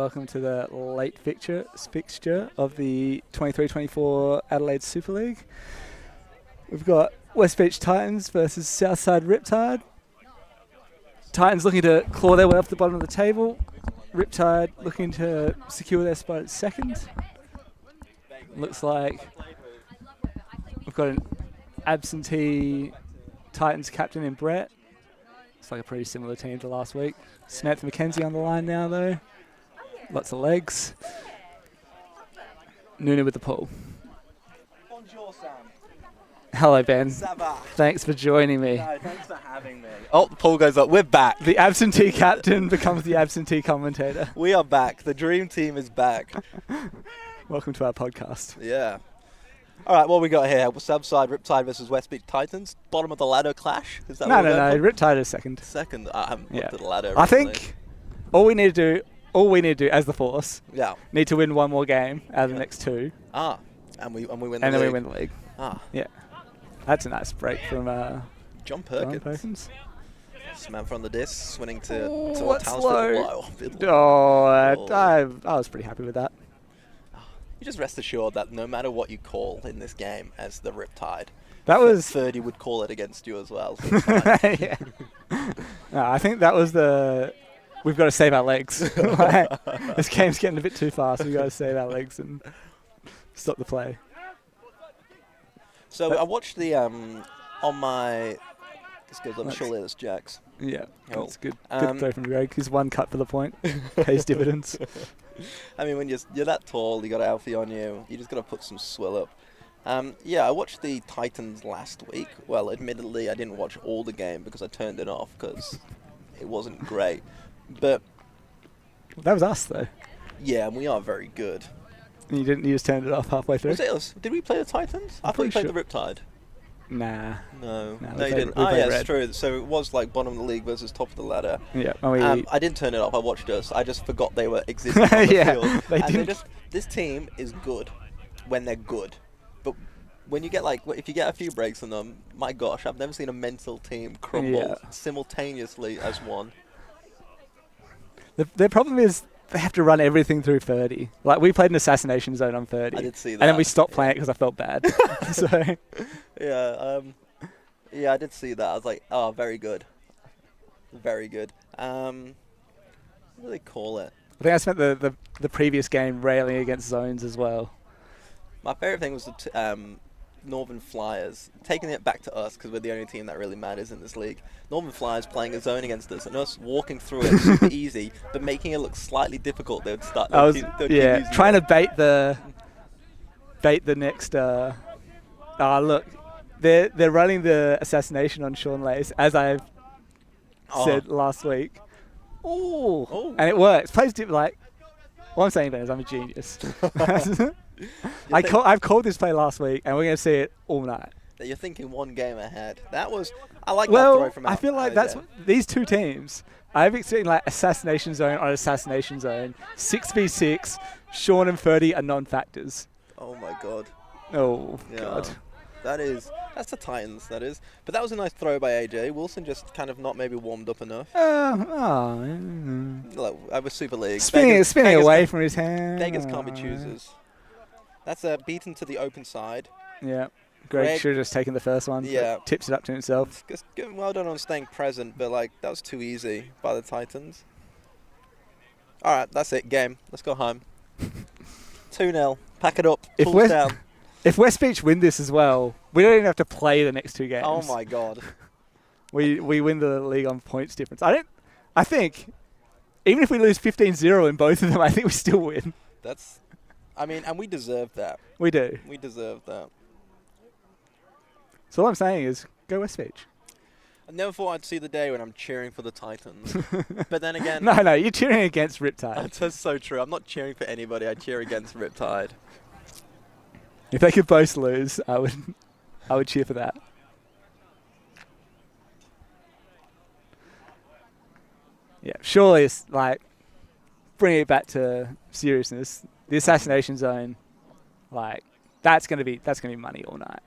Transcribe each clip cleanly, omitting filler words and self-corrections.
welcome to the late fixture of the 23-24 Adelaide Super League. We've got West Beach Titans versus Southside Riptide. Titans looking to claw their way off the bottom of the table. Riptide looking to secure their spot at second. Looks like we've got an absentee Titans captain in Brett. It's like a pretty similar team to last week. Samantha McKenzie on the line now, though. Lots of legs. Nuna with the pull. Bonjour, Sam. Hello, Ben. Sabah. Thanks for joining me. No, thanks for having me. Oh, the poll goes up. We're back. The absentee captain becomes the absentee commentator. We are back. The dream team is back. Welcome to our podcast. Yeah. All right, what we got here? Southside Riptide versus West Beach Titans. Bottom of the ladder clash. Is that No. what we're going for? Riptide is second. Second. I haven't looked at the ladder. I think all we need to do as the Force, need to win one more game out of the next two. And we win the league. And then we win the league. Yeah. That's a nice break from John Perkins. Samantha on the disc, swinging to what's low. I was pretty happy with that. You just rest assured that no matter what you call in this game as the Riptide, that was 30 would call it against you as well. So it's fine. Yeah. No, I think that was we've got to save our legs. This game's getting a bit too fast. We've got to save our legs and stop the play. So I watched the on my. This goes up. Surely that's Jack's. Yeah, cool. That's good. Good throw from Greg. He's one cut for the point. Pays dividends. I mean, when you're that tall, you got an Alfie on you. You just got to put some swill up. I watched the Titans last week. Well, admittedly, I didn't watch all the game because I turned it off because it wasn't great. But that was us, though. Yeah, and we are very good. And you didn't? You just turned it off halfway through? Was it us? Did we play the Titans? I thought we played the Riptide. Nah. No, you didn't. It's true. So it was like bottom of the league versus top of the ladder. Yeah. I didn't turn it off. I watched us. I just forgot they were existing on the field. They didn't. This team is good when they're good, but when you get if you get a few breaks on them, my gosh, I've never seen a mental team crumble simultaneously as one. The problem is they have to run everything through 30. Like, we played an assassination zone on 30. I did see that. And then we stopped playing it because I felt bad. So. Yeah, I did see that. I was like, oh, very good. Very good. What do they call it? I think I spent the previous game railing against zones as well. My favourite thing was the Northern Flyers, taking it back to us because we're the only team that really matters in this league. Northern Flyers playing a zone against us and us walking through it super easy, but making it look slightly difficult. They'd start. Trying to bait the next. Look, they're running the assassination on Sean Lace as I said last week. Oh, and it works. Plays what I'm saying, Ben, is I'm a genius. I've called this play last week, and we're going to see it all night. That you're thinking one game ahead. I like that throw from. I feel like that's what these two teams. I've experienced assassination zone on assassination zone, 6v6. Sean and Ferdy are non-factors. Oh my god. Oh god. That's the Titans. That is. But that was a nice throw by AJ Wilson. Just kind of not maybe warmed up enough. Look, I was Super League. Spinning away from his hand. Beggars can't be choosers. That's a beaten to the open side. Yeah. Greg should have just taken the first one. Yeah. Tips it up to himself. Well done on staying present, but that was too easy by the Titans. All right, that's it. Game. Let's go home. 2-0. Pack it up. Pulls down. If West Beach win this as well, we don't even have to play the next two games. Oh my god. We win the league on points difference. I think even if we lose 15-0 in both of them, I think we still win. And we deserve that. We do. We deserve that. So all I'm saying is, go West Beach. I never thought I'd see the day when I'm cheering for the Titans. But then again... No, you're cheering against Riptide. That's so true. I'm not cheering for anybody. I cheer against Riptide. If they could both lose, I would cheer for that. Yeah, surely it's bring it back to seriousness. The assassination zone, that's gonna be money all night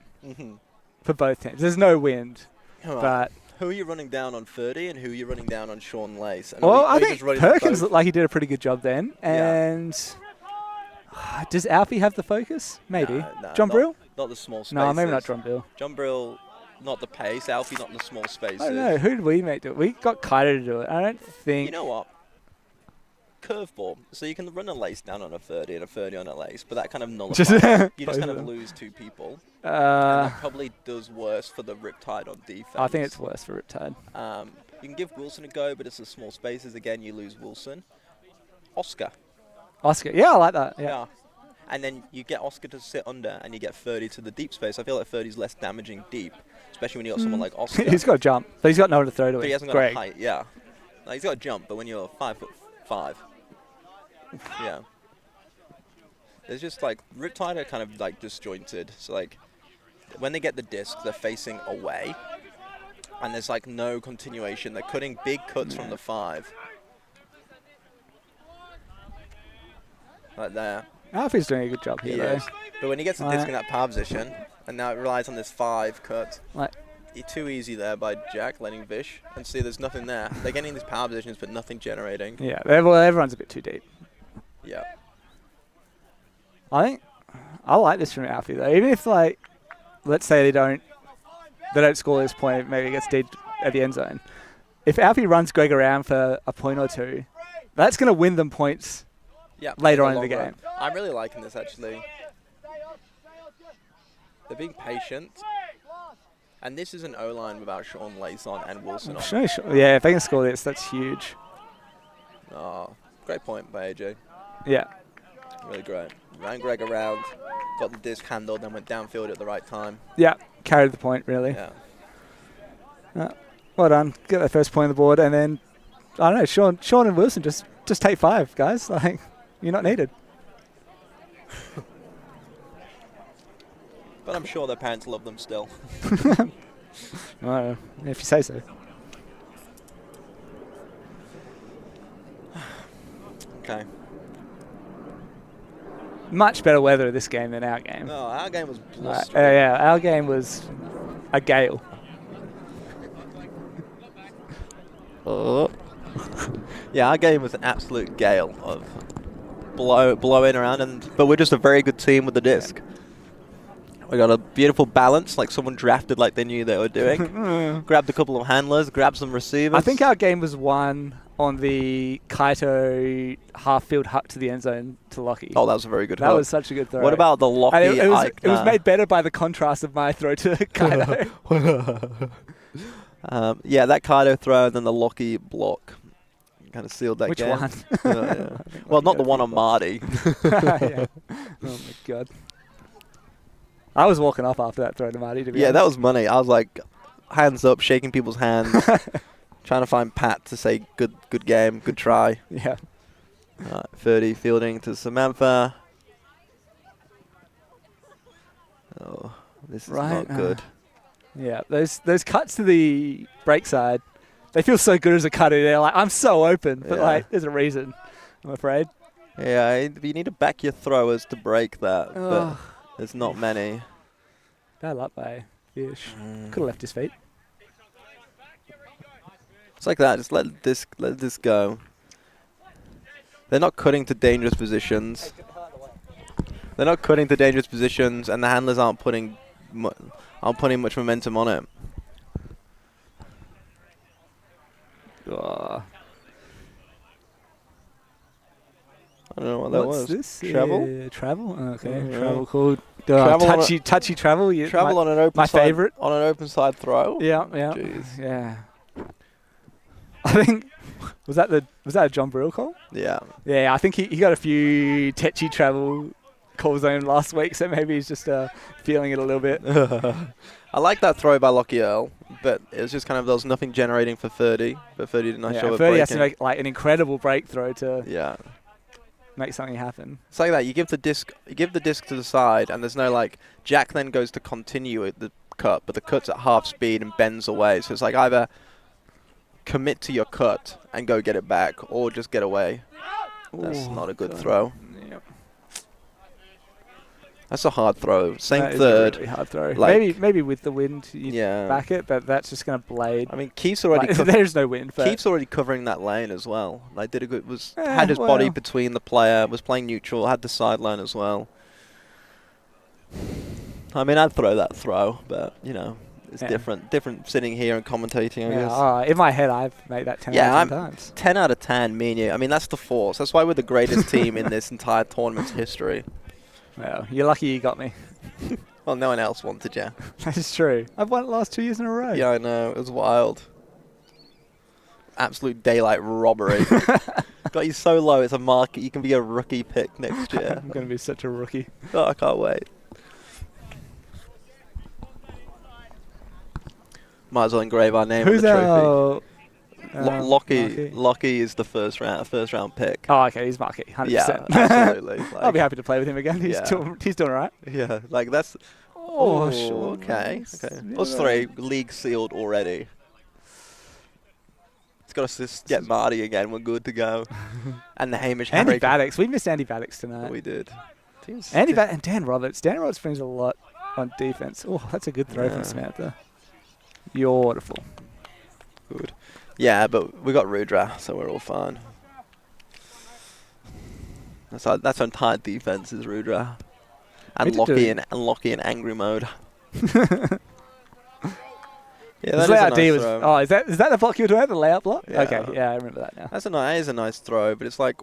for both teams. There's no wind, but who are you running down on 30 and who are you running down on Sean Lace? And Well, are I you think just running them Perkins both? looked like he did a pretty good job then. And does Alfie have the focus? Maybe. No, John Brill? Not the small spaces. No, maybe not John Brill. John Brill, not the pace. Alfie, not the small spaces. I don't know. Who did we make do it? We got Kaito to do it. I don't think. You know what? Curveball. So you can run a lace down on a 30 and a 30 on a lace, but that kind of nullifies. You just kind of lose 2 people. And that probably does worse for the Riptide on defense. I think it's worse for Riptide. You can give Wilson a go, but it's the small spaces. Again, you lose Wilson. Oscar. Yeah, I like that. Yeah. And then you get Oscar to sit under, and you get 30 to the deep space. I feel like 30 is less damaging deep, especially when you got someone like Oscar. He's got to jump, but he's got no one to throw to. But he hasn't got a height. Yeah, like, he's got to jump, but when you're 5'5", yeah. There's just like Riptide are kind of like disjointed. So like when they get the disc, they're facing away, and there's like no continuation. They're cutting big cuts from the 5. Like there. Alfie's doing a good job here, though. But when he gets the disc in that power position, and now it relies on this 5 cut, too easy there by Jack, letting Vish. And see, there's nothing there. They're getting these power positions, but nothing generating. Yeah, everyone's a bit too deep. Yeah. I think I like this from Alfie, though. Even if, like, let's say they don't score this point, maybe it gets deep at the end zone. If Alfie runs Greg around for a point or 2, that's going to win them points. Yeah, later on in the game. I'm really liking this, actually. They're being patient. And this is an O-line without Sean Lace on and Wilson on. Yeah, if they can score this, that's huge. Oh, great point by AJ. Yeah. Really great. Ran Greg around, got the disc handled, then went downfield at the right time. Yeah, carried the point, really. Yeah. Well done. Get that first point on the board, and then, I don't know, Sean and Wilson, just take 5, guys. Like, you're not needed. But I'm sure their parents love them still. Well, if you say so. Okay. Much better weather this game than our game. No, our game was blustering. Yeah, our game was a gale. Yeah, our game was an absolute gale of blowing around, but we're just a very good team with the disc. We got a beautiful balance, like someone drafted like they knew they were doing. Grabbed a couple of handlers, grabbed some receivers. I think our game was won on the Kaito half-field huck to the end zone to Lockie. Oh, that was a very good That was such a good throw. What about the Lockie? It was made better by the contrast of my throw to Kaito. Yeah, that Kaito throw and then the Lockie block kind of sealed that Which game. one? Yeah. Well, not the one on Marty. Yeah. Oh, my God. I was walking off after that throw to Marty, to be honest. That was money. I was like, hands up, shaking people's hands, trying to find Pat to say good game, good try. Yeah. 30 fielding to Samantha. Oh, this is not good. Yeah, those cuts to the break side, they feel so good as a cutter. They're like, I'm so open, but like, there's a reason, I'm afraid. Yeah, you need to back your throwers to break that, but there's not many. Bad luck by Fish. Could have left his feet. It's like that. Just let this go. They're not cutting to dangerous positions. They're not cutting to dangerous positions, and the handlers aren't putting much momentum on it. Oh. I don't know what that was. What's this? Travel? Travel? Okay. Yeah. Travel called. Travel touchy travel. Yeah, travel on an open my side. favorite. On an open side throw. Yeah. Jeez. Yeah. I think was that a John Brill call? Yeah. Yeah, I think he got a few tetchy travel calls on last week, so maybe he's just feeling it a little bit. I like that throw by Lockie Earl, but it was just kind of there was nothing generating for 30, but 30 did not show a 30 has to make like an incredible breakthrow to make something happen. It's like that. You give the disc to the side, and there's no like Jack then goes to continue with the cut, but the cut's at half speed and bends away. So it's like either commit to your cut and go get it back, or just get away. That's not a good throw. Yep. That's a hard throw. Same That is third. a really hard throw. Like, Maybe with the wind you back it, but that's just going to blade. I mean, Keith's already there's no wind. Keith's already covering that lane as well. Like, had his body between the player, was playing neutral, had the sideline as well. I mean, I'd throw that throw, but you know, it's different sitting here and commentating. I guess. In my head, I've made that 10 out of 10 times. 10 out of 10, me and you. I mean, that's the force. That's why we're the greatest team in this entire tournament's history. Well, you're lucky you got me. Well, no one else wanted you. That is true. I've won it the last 2 years in a row. Yeah, I know. It was wild. Absolute daylight robbery. Got you so low, it's a market. You can be a rookie pick next year. I'm going to be such a rookie. Oh, I can't wait. Might as well engrave our name on the trophy. Lockie is the first round pick. Oh, okay, he's Marky, 100%. Yeah, absolutely. Like, I'll be happy to play with him again. He's doing all right. Yeah, like that's. Sure. Okay. Yeah, Us three, league sealed already. It's got us to get Marty again. We're good to go. And the Hamish Andy Baddocks. We missed Andy Baddocks tonight. We did. And Dan Roberts. Dan Roberts brings a lot on defense. Oh, that's a good throw from Samantha. Beautiful. Good. Yeah, but we got Rudra, so we're all fine. That's our entire defense is Rudra. And Lockie in angry mode. Yeah, that is a nice throw. Is that the block you were doing? The layout block? Yeah. Okay, yeah, I remember that now. That is a nice throw, but it's like,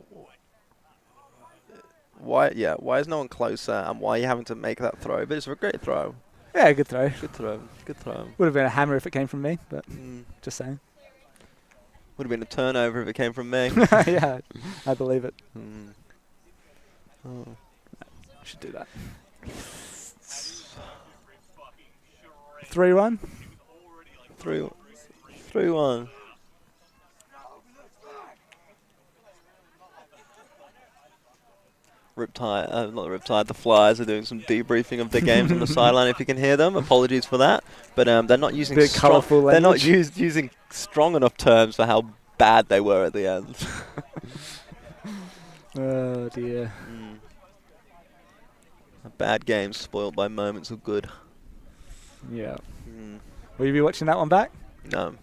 why is no one closer, and why are you having to make that throw? But it's a great throw. Yeah, good throw. Good throw. Would have been a hammer if it came from me, but just saying. Would have been a turnover if it came from me. Yeah, I believe it. Oh. I should do that. 3-1? 3-1. Riptide, not Riptide, the Flyers are doing some debriefing of their games on the sideline. If you can hear them, apologies for that. But they're not using they're not using strong enough terms for how bad they were at the end. Oh dear. A bad game spoiled by moments of good. Yeah. Will you be watching that one back? No.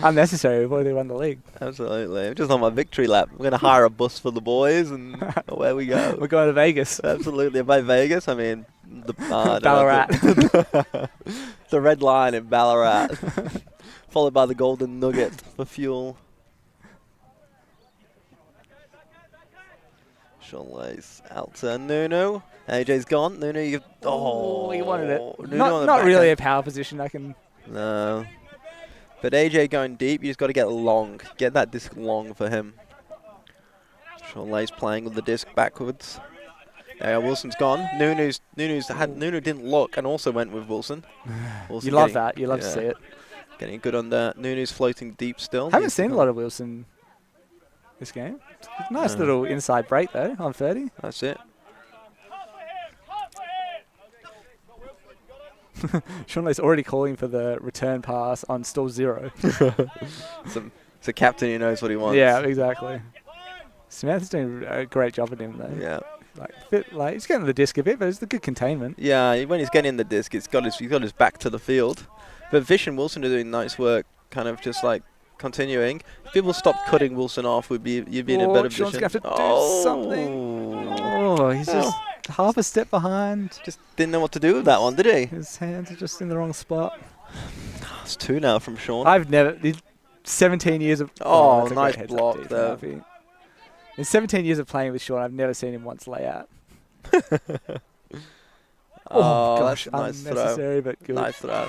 Unnecessary. We've already won the league. Absolutely. I'm just on my victory lap. I'm going to hire a bus for the boys and away we go. We're going to Vegas. Absolutely. By Vegas, I mean the Ballarat. The red line in Ballarat. Followed by the Golden Nugget for fuel. Shawlace out to Nuno. AJ's gone. Nuno, he wanted it. Nuno not really a power position. No. But AJ going deep, you just got to get long. Get that disc long for him. Shawlace playing with the disc backwards. Wilson's gone. Nuno didn't look and also went with Wilson. You love that. You love to see it. Getting good on that. Nuno's floating deep still. Haven't seen a lot of Wilson this game. Nice little inside break though on 30. That's it. Seanley's already calling for the return pass on stall 0. It's a captain who knows what he wants. Yeah, exactly. Samantha's doing a great job at him though. Yeah. He's getting the disc a bit, but it's the good containment. Yeah, when he's getting the disc, he's got his back to the field. But Vish and Wilson are doing nice work, kind of just like continuing. If people stopped cutting Wilson off, you'd be in a better position. Sean's going to have to do something. He's just half a step behind. Just didn't know what to do with that one, did he? His hands are just in the wrong spot. It's 2 now from Sean. I've never... 17 years of... nice block there. In 17 years of playing with Sean, I've never seen him once lay out. Gosh, nice unnecessary throw. But good. Nice throw.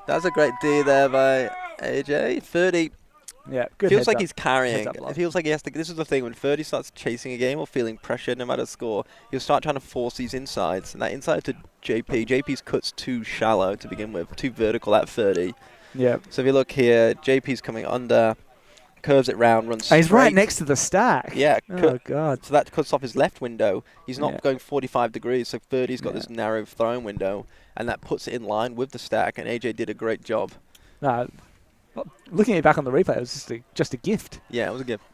That's a great D there by AJ. 30. Yeah, good. Feels like he's carrying. It feels like he has to. This is the thing, when 30 starts chasing a game or feeling pressure no matter score, he'll start trying to force these insides. And that inside to JP. JP's cut's too shallow to begin with, too vertical at 30. Yeah. So if you look here, JP's coming under, curves it round, runs straight. He's right next to the stack. Yeah. Oh, God. So that cuts off his left window. He's not going 45 degrees, so 30's got this narrow throwing window, and that puts it in line with the stack, and AJ did a great job. Looking at it back on the replay, it was just a gift. Yeah, it was a gift.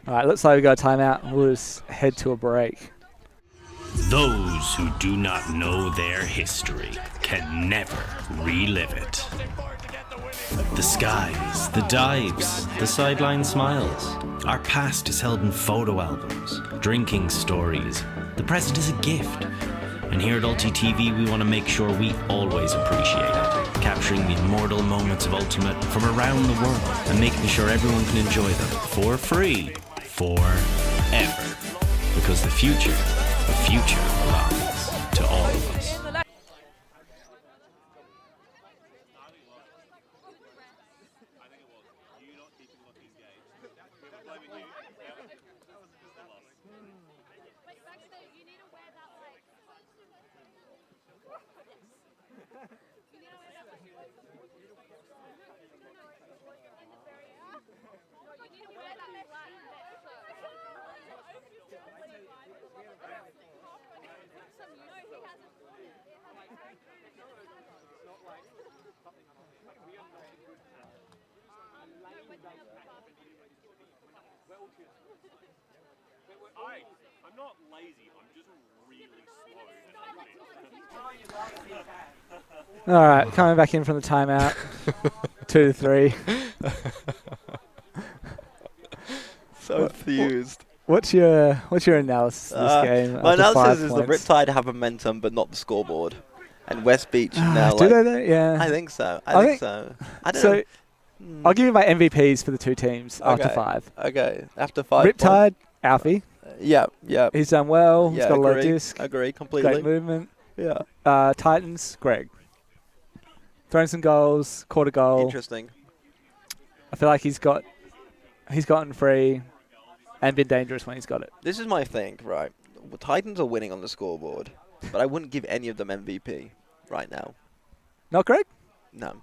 All right, looks like we got a timeout. We'll just head to a break. Those who do not know their history can never relive it. The skies, the dives, the sideline smiles. Our past is held in photo albums, drinking stories. The present is a gift. And here at ULTI.TV, we want to make sure we always appreciate it, capturing the immortal moments of Ultimate from around the world and making sure everyone can enjoy them for free, forever. Because the future belongs to all of us. I'm not lazy, I'm just really slow. All right, coming back in from the timeout. 2-3. So enthused. What's your analysis of this game? My after 5 analysis is the points? Riptide have momentum, but not the scoreboard. And West Beach now. Do they though? Yeah. I think so. I think so. I don't know. I'll give you my MVPs for the two teams after 5. Okay, after 5. Riptide, Alfie. Yeah. He's done well. Yeah, He's got a low agree. disc. Agree completely. Great movement. Yeah. Titans, Greg. Thrown some goals, caught a goal. Interesting. I feel like he's gotten free and been dangerous when he's got it. This is my thing, right? The Titans are winning on the scoreboard, but I wouldn't give any of them MVP right now. Not Greg? No.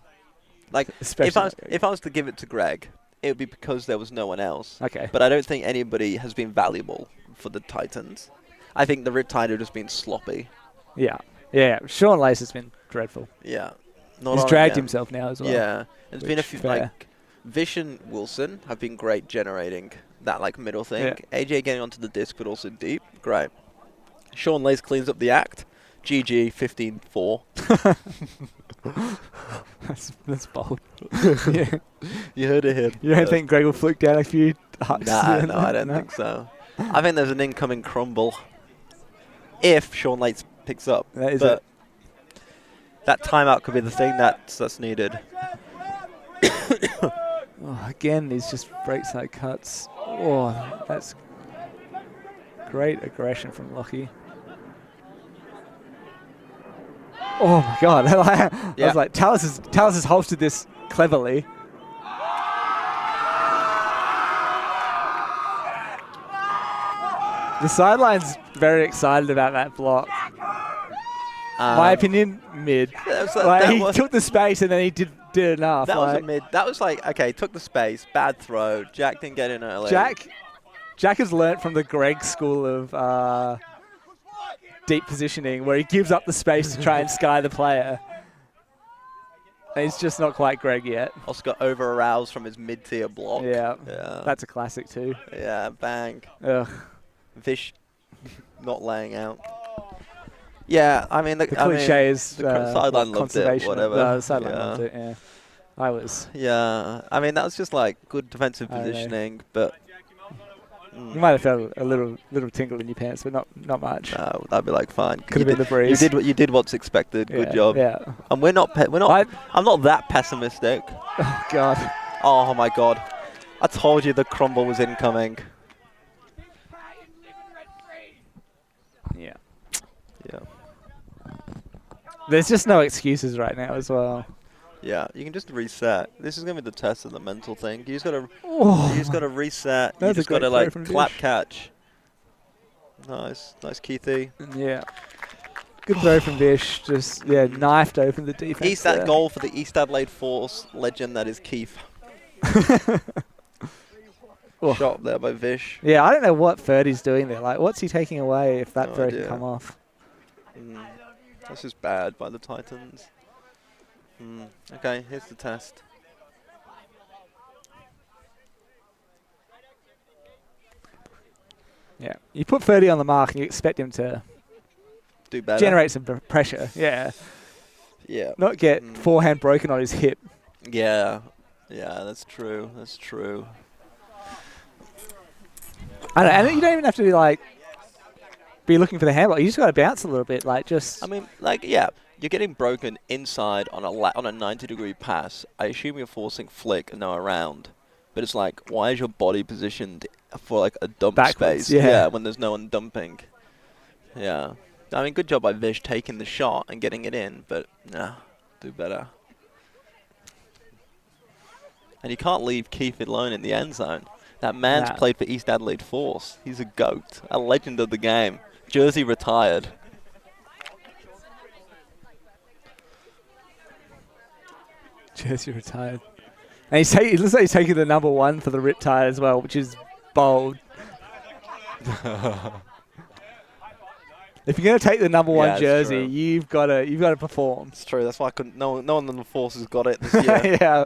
Like, Especially not Greg. if I was to give it to Greg, it would be because there was no one else. Okay. But I don't think anybody has been valuable for the Titans. I think the Riptide have just been sloppy. Yeah. Sean Lace has been dreadful. Yeah. He's dragged himself now as well. Yeah. There's been a few, fair. like, Vish and Wilson have been great generating that, like, middle thing. Yeah. AJ getting onto the disc, but also deep. Great. Sean Lace cleans up the act. GG 15-4. That's bold. Yeah. You heard it here. You don't think Greg will flick down a few hucks? No, I don't think so. I think there's an incoming crumble if Sean Lace picks up. That is but it. that timeout could be the thing that's needed. Oh, again, these just breakside cuts. Oh, that's great aggression from Lockie. Oh my God! I was like, Tallis has hosted this cleverly. The sideline's very excited about that block. My opinion, mid. He took the space and then he did enough. That was a mid. That was like, okay, took the space, bad throw. Jack didn't get in early. Jack has learnt from the Greg school of deep positioning, where he gives up the space to try and sky the player. And he's just not quite Greg yet. Also got over-aroused from his mid-tier block. Yeah, that's a classic too. Yeah, bang. Ugh. Vish not laying out. Yeah, I mean, the cliche is the sideline loved it, whatever. The sideline loved it, yeah. I was. Yeah, I mean, that was just like good defensive positioning, but you might have felt a little tingle in your pants, but not much. No, that'd be like fine. Could have been the breeze. You did what's expected. Good job. Yeah. And I'm not that pessimistic. Oh God. Oh my God. I told you the crumble was incoming. Yeah. Yeah. There's just no excuses right now as well. Yeah, you can just reset. This is gonna be the test of the mental thing. You just gotta reset. You just gotta like clap catch. Nice, Keithy. Yeah. Good throw from Vish. Just knifed open the defense. That goal for the East Adelaide Force legend that is Keith. Shot there by Vish. Yeah, I don't know what Ferdy's doing there. Like, what's he taking away if that throw can come off? That's just bad by the Titans. Okay, here's the test. Yeah. You put 30 on the mark and you expect him to Do better. generate some pressure. Yeah. Yeah. Not get forehand broken on his hip. Yeah. Yeah, that's true. That's true. I don't know, and you don't even have to like be looking for the handball. You just got to bounce a little bit, like just. I mean, like, yeah, you're getting broken inside on a 90-degree pass. I assume you're forcing flick and no around, but it's like, why is your body positioned for like a dump Backwards, space? yeah. When there's no one dumping. Yeah, I mean, good job by Vish taking the shot and getting it in, but nah, do better. And you can't leave Keith alone in the end zone. That man's played for East Adelaide Force. He's a GOAT, a legend of the game. Jersey retired. Jersey retired. And it looks like he's taking the number 1 for the Riptide as well, which is bold. If you're going to take the number 1 jersey, true. you've got to perform. It's true. That's why no one on the Force has got it this year. Yeah.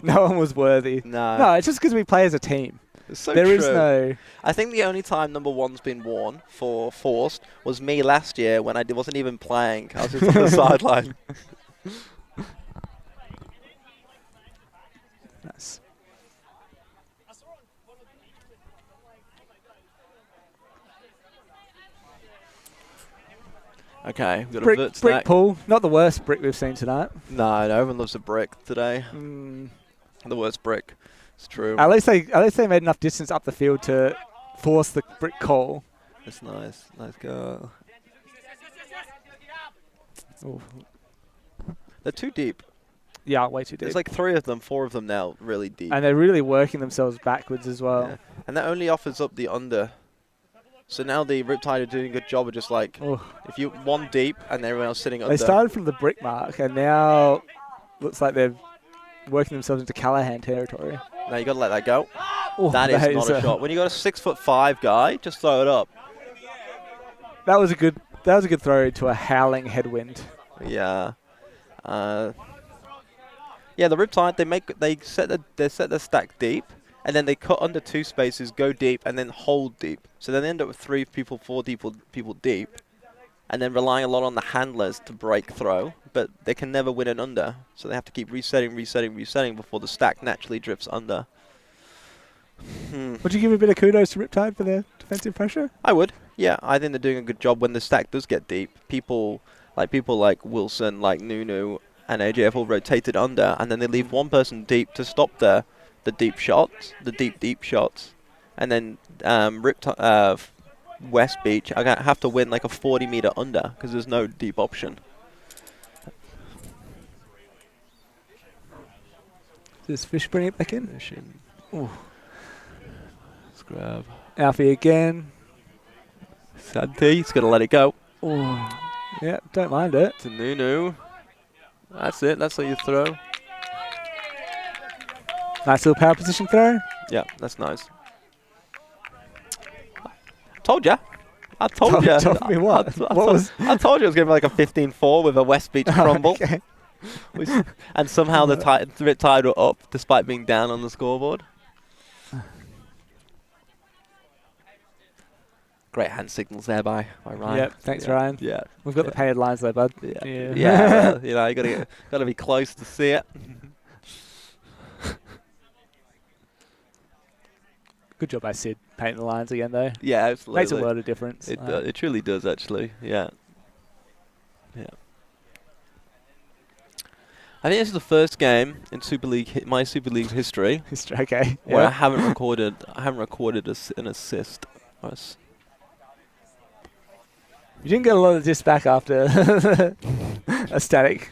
No one was worthy. No, it's just because we play as a team. It's so There true. is no... I think the only time number 1's been worn for Force was me last year when I wasn't even playing. I was just on the sideline. Nice. Okay, we've got a Brick stack. pull. Not the worst brick we've seen tonight. No, everyone loves a brick today. The worst brick. It's true. At least they made enough distance up the field to force the brick call. That's nice. Nice go. Ooh. They're too deep. Yeah, way too deep. There's like 4 of them now, really deep. And they're really working themselves backwards as well. Yeah. And that only offers up the under. So now the Riptide are doing a good job of just like, if you one deep and everyone else sitting under. They started from the brick mark and now looks like they're working themselves into Callahan territory. Now you got to let that go. Oh, that is not a shot. When you got a 6'5" guy, just throw it up. That was a good throw to a howling headwind. Yeah. Yeah, the Riptide they set the stack deep, and then they cut under 2 spaces, go deep, and then hold deep. So then they end up with 3 people, 4 people deep, and then relying a lot on the handlers to break throw, but they can never win an under. So they have to keep resetting before the stack naturally drifts under. Would you give a bit of kudos to Riptide for their defensive pressure? I would. Yeah, I think they're doing a good job when the stack does get deep. People like Wilson, like Nunu, and AJF all rotated under, and then they leave one person deep to stop the deep shots, the deep shots, and then West Beach are gonna have to win like a 40-meter under because there's no deep option. Does Fish bring it back in? Ooh. Let's grab Alfie again. Santi. He's gonna let it go. Ooh. Yeah, don't mind it. To Nunu. That's it. That's how you throw. Nice little power position throw. Yeah, that's nice. Told ya. I told you. Told me what? I told you it was going to be like a 15-4 with a West Beach crumble. Okay. And somehow the Riptide were up despite being down on the scoreboard. Great hand signals there by Ryan. Yep, thanks Ryan. Yeah. We've got the painted lines there, bud. Yeah. Well, you know, you got to be close to see it. Good job by Sid painting the lines again, though. Yeah, absolutely. Makes a lot of difference. It truly does, actually. Yeah. Yeah. I think this is the first game in Super League, my Super League history, Okay. where Yeah. I haven't recorded an assist. You didn't get a lot of this back after a static.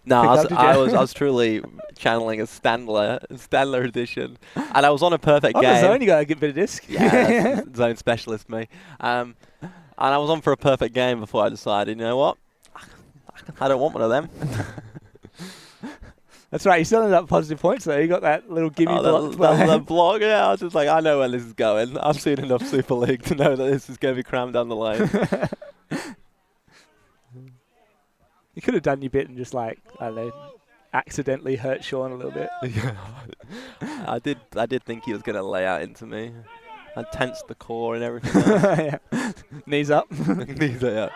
No, Pick up, I did you? was truly channeling a Standler edition, and I was on a perfect On game. the zone, you got to get a bit of disc. Yeah, that's zone specialist me. And I was on for a perfect game before I decided, you know what, I don't want one of them. That's right. You still ended up positive points, though. You got that little gimme block. The block, yeah, I was just like, I know where this is going. I've seen enough Super League to know that this is going to be crammed down the lane. You could have done your bit and just like, I don't know, accidentally hurt Sean a little bit. Yeah, I did think he was going to lay out into me. and tense the core and everything else. Yeah. Knees up. Knees are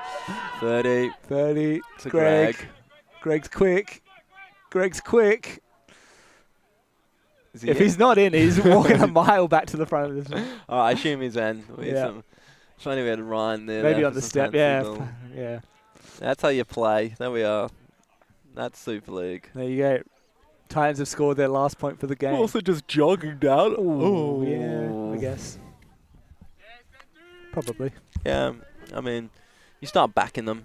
30. 30. To Greg. Greg. Greg's quick. Greg's quick. Is he If in? he's not in, he's walking a mile back to the front of this. Oh, I assume he's in. Yeah. Trying to get a Ryan there. Maybe there on for the some step. fancy Yeah. goal. Yeah. That's how you play. There we are. That's Super League. There you go. Titans have scored their last point for the game. Also just jogging down. Ooh, yeah, I guess. Probably. Yeah, I mean, you start backing them.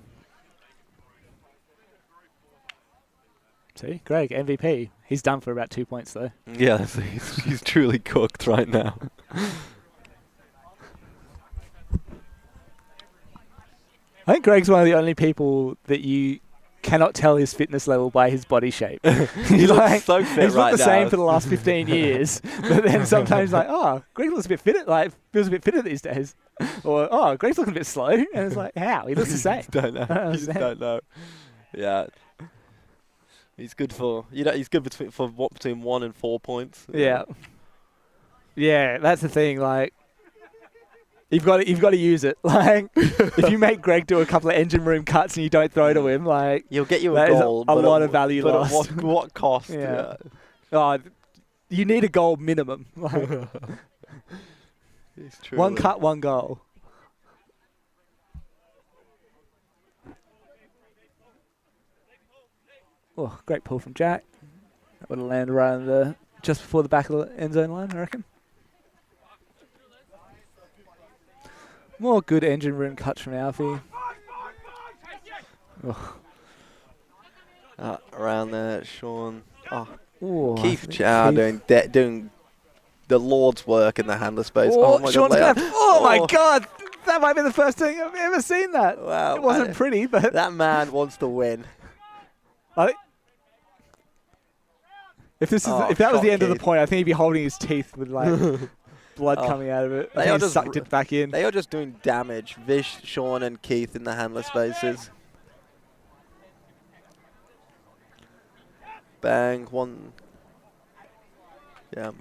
See, Greg, MVP. He's done for about 2 points, though. Yeah, he's truly cooked right now. I think Greg's one of the only people that you cannot tell his fitness level by his body shape. He looks so fit he's right looked the now. same for the last 15 years, but then sometimes like, oh, Greg looks a bit fitter, like feels a bit fitter these days, or oh, Greg's looking a bit slow, and it's like, how? He looks the same. Don't know. I You just understand. don't know. Yeah. He's good for he's good between 1 and 4 points. Yeah, yeah, that's the thing. Like, you've got to use it. Like, if you make Greg do a couple of engine room cuts and you don't throw to him, like, You'll get you a that is goal. a but lot at of value but lost. At what cost? Yeah. Oh, you need a goal minimum. Like, It's true. one cut, one goal. Oh, great pull from Jack. That would have landed right on the just before the back of the end zone line, I reckon. More good engine room cuts from Alfie. Oh. Around there, Sean. Oh, Ooh, I Keith think Chow Keith- doing the Lord's work in the handler space. Oh, my Sean's God! gonna oh my God! That might be the first time I've ever seen that. Wow, It wasn't pretty, but that man wants to win. I think if this is Oh, if that was the shot end of the Keith. point, I think he'd be holding his teeth with like blood Oh. coming out of it. They I are think he just sucked it back in. They are just doing damage. Vish, Sean, and Keith in the handler spaces. Bang, one. Yeah.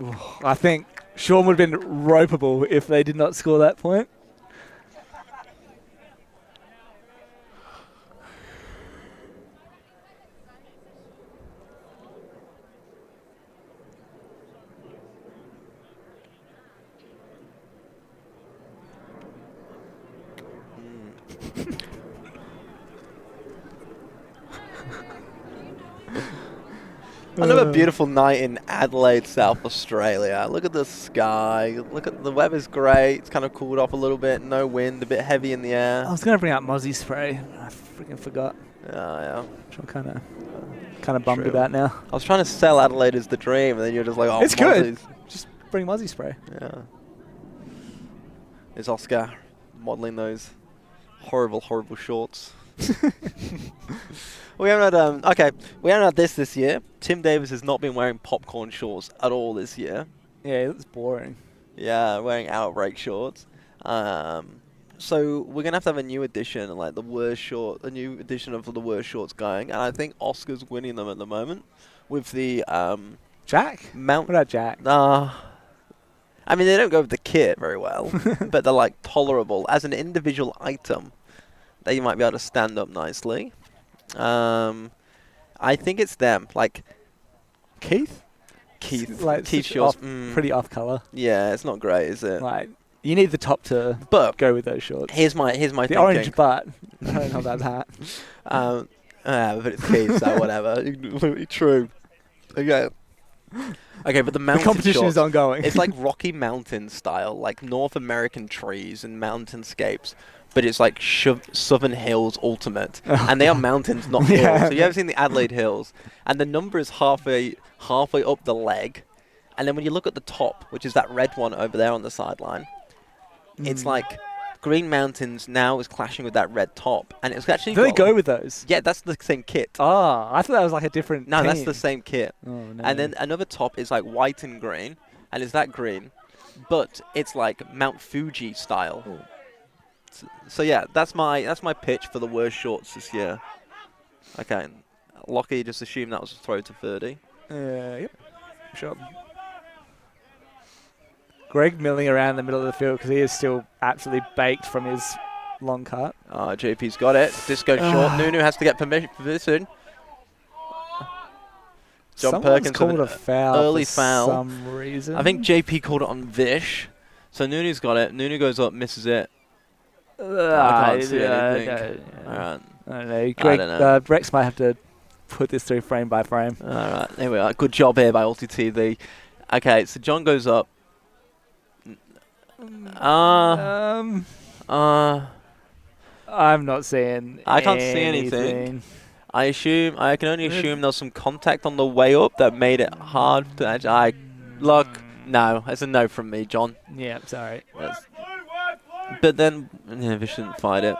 I think Sean would have been ropeable if they did not score that point. Another beautiful night in Adelaide, South Australia. Look at the sky. Look at the weather's great. It's kind of cooled off a little bit. No wind. A bit heavy in the air. I was going to bring out Mozzie spray. I freaking forgot. Yeah. Which I'm kind of bummed True. about now. I was trying to sell Adelaide as the dream, and then you're just like, oh, It's good. Mozzie's. Just bring Mozzie spray. Yeah. Is Oscar modelling those horrible, horrible shorts? We haven't had we haven't had this year. Tim Davis has not been wearing popcorn shorts at all this year. Yeah, it looks boring. Yeah, wearing outbreak shorts. So we're gonna have to have a new edition, like a new edition of the worst shorts going, and I think Oscar's winning them at the moment with the Jack? Mount. What about Jack? I mean, they don't go with the kit very well, but they're like tolerable as an individual item. They might be able to stand up nicely. I think it's them, like Keith? Keith. Like Keith such shorts. pretty off colour. Yeah, it's not great, is it? Like, you need the top to But go with those shorts. here's my the thinking. orange butt. I don't know about that. But it's Keith, so whatever. True. Okay. Okay, but the The mountain competition shorts, is ongoing. it's like Rocky Mountain style, like North American trees and mountainscapes, but it's like Southern Hills Ultimate, and they are mountains, not hills. Yeah. So you ever seen the Adelaide Hills? And the number is halfway up the leg, and then when you look at the top, which is that red one over there on the sideline, it's like Green Mountains now is clashing with that red top, and it's actually Do they got go like- with those? Yeah, that's the same kit. Oh, I thought that was like a different No, that's team. the same kit. Oh, no. And then another top is like white and green, and it's that green, but it's like Mount Fuji style. So yeah, that's my pitch for the worst shorts this year. Okay, Lockie just assumed that was a throw to 30. Yep. Sure. Greg milling around in the middle of the field because he is still absolutely baked from his long cut. JP's got it. Disco short. Nunu has to get permission. John Someone's Perkins called with a foul early for foul. some reason. I think JP called it on Vish. So Nunu's got it. Nunu goes up, misses it. I can't see anything. All right. I don't know. Greg, I don't know. Rex might have to put this through frame by frame. All right, there we are. Good job here by ULTI.TV. Okay, so John goes up. I'm not seeing. I can't see anything. I can only assume there was some contact on the way up that made it hard to. Look, no, it's a no from me, John. Yeah, sorry. But then, Vish didn't fight it.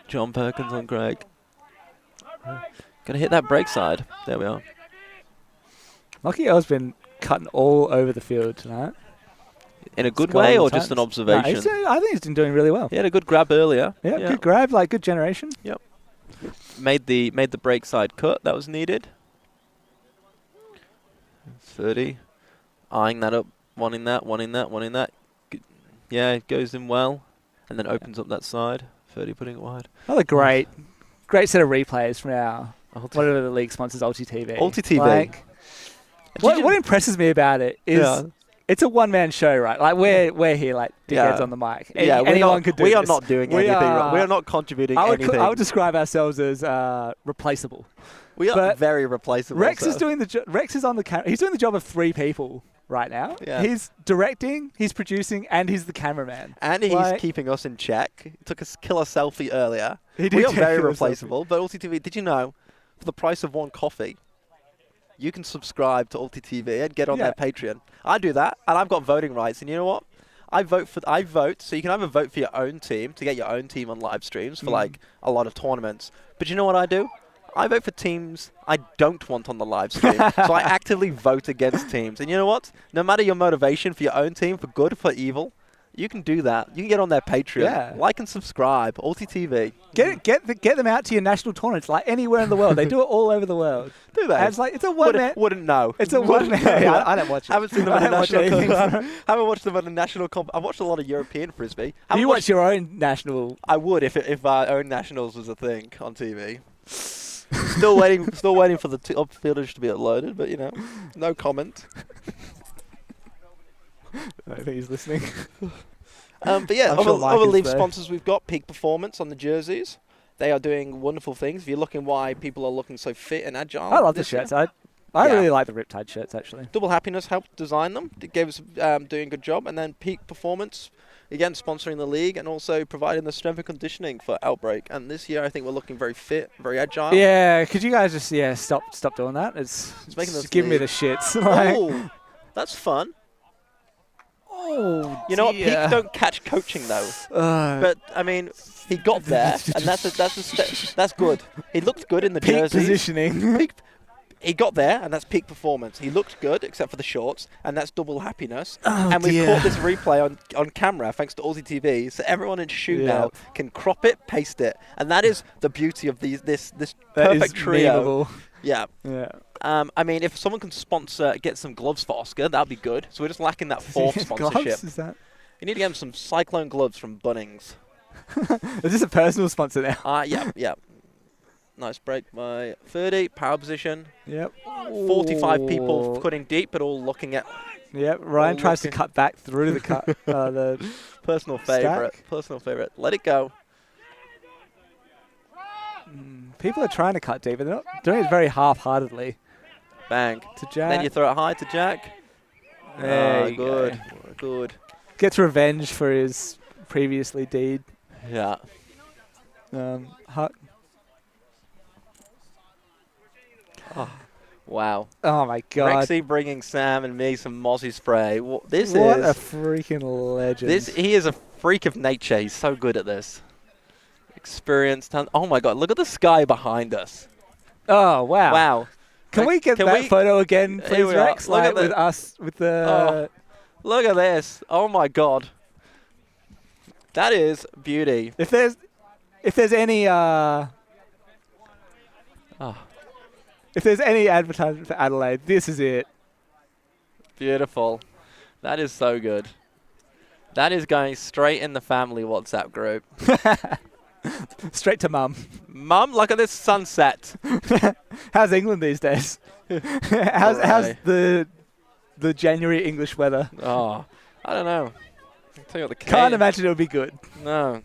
John Perkins on Greg. Gonna hit that break side. There we are. Lucky L's been cutting all over the field tonight. In a good way or just an observation? No, I think he's been doing really well. He had a good grab earlier. Yeah, good grab, like good generation. Yep. Made the break side cut that was needed. 30. Eyeing that up, wanting that. Yeah, it goes in well. And then opens up that side. 30 putting it wide. Another great set of replays from our whatever the league sponsors, ULTI.TV. ULTI.TV. Like, what impresses me about it is it's a one-man show, right? Like we're here like dickheads on the mic. Anyone could do this. We are not doing anything. We are not contributing anything. I would describe ourselves as replaceable. We are very replaceable. Rex is doing Rex is on the camera. He's doing the job of 3 people right now. Yeah. He's directing, he's producing, and he's the cameraman. And he's keeping us in check. He took a killer selfie earlier. We are very replaceable. But ULTI.TV, did you know, for the price of one coffee, you can subscribe to ULTI.TV and get on their Patreon. I do that, and I've got voting rights. And you know what? I vote, so you can either vote for your own team to get your own team on live streams for like a lot of tournaments. But you know what I do? I vote for teams I don't want on the live stream. So I actively vote against teams. And you know what? No matter your motivation for your own team, for good, for evil, you can do that. You can get on their Patreon. Yeah. Like and subscribe. ULTI.TV. Get them out to your national tournaments, like anywhere in the world. They do it all over the world. Do they? It's a one-man. Wouldn't know. It's a one-man. I don't watch it. Haven't seen them at a national comp. Haven't watched them at a national comp. I've watched a lot of European Frisbee. You watch your own national? I would if our own nationals was a thing on TV. Still waiting for the top footage to be uploaded, but no comment. I don't think he's listening. But yeah, other league sponsors we've got Peak Performance on the jerseys. They are doing wonderful things. If you're looking why people are looking so fit and agile, I love the shirts. I really like the Riptide shirts actually. Double Happiness helped design them. It gave us doing a good job, and then Peak Performance. Again, sponsoring the league and also providing the strength and conditioning for Outbreak. And this year, I think we're looking very fit, very agile. Yeah, could you guys just stop doing that? It's making us giving me the shits. Oh, that's fun. Oh, you know what? Peak don't catch coaching though. But I mean, he got there, and that's good. He looked good in the peak jerseys. Positioning. He got there, and that's peak performance. He looked good, except for the shorts, and that's double happiness. And we've caught this replay on camera, thanks to ULTI.TV, so everyone in shoot now can crop it, paste it. And that is the beauty of this perfect trio. Yeah. I mean, if someone can get some gloves for Oscar, that'd be good. So we're just lacking that fourth sponsorship. Gloves? Is that? You need to get him some Cyclone gloves from Bunnings. Is this a personal sponsor now? Yeah. Nice break by 30. Power position. Yep. 45 people cutting deep, but all looking at. Yep. Ryan tries to cut back through the cut. The personal favorite. Stack. Personal favorite. Let it go. People are trying to cut deep, but they're not doing it very half-heartedly. Bang. To Jack. Then you throw it high to Jack. Good. Gets revenge for his previously deed. Yeah. Huck. Oh, wow. Oh, my God. Rexy bringing Sam and me some Mozzie spray. What a freaking legend. He is a freak of nature. He's so good at this. Experienced. Oh, my God. Look at the sky behind us. Oh, wow. Wow. Can we get that photo again, please, Rex? Look at with us, with the... look at this. Oh, my God. That is beauty. If there's any... If there's any advertisement for Adelaide, this is it. Beautiful. That is so good. That is going straight in the family WhatsApp group. Straight to mum. Mum, look at this sunset. How's England these days? how's the January English weather? Oh, I don't know. I'll tell you what, Can't imagine it would be good. No,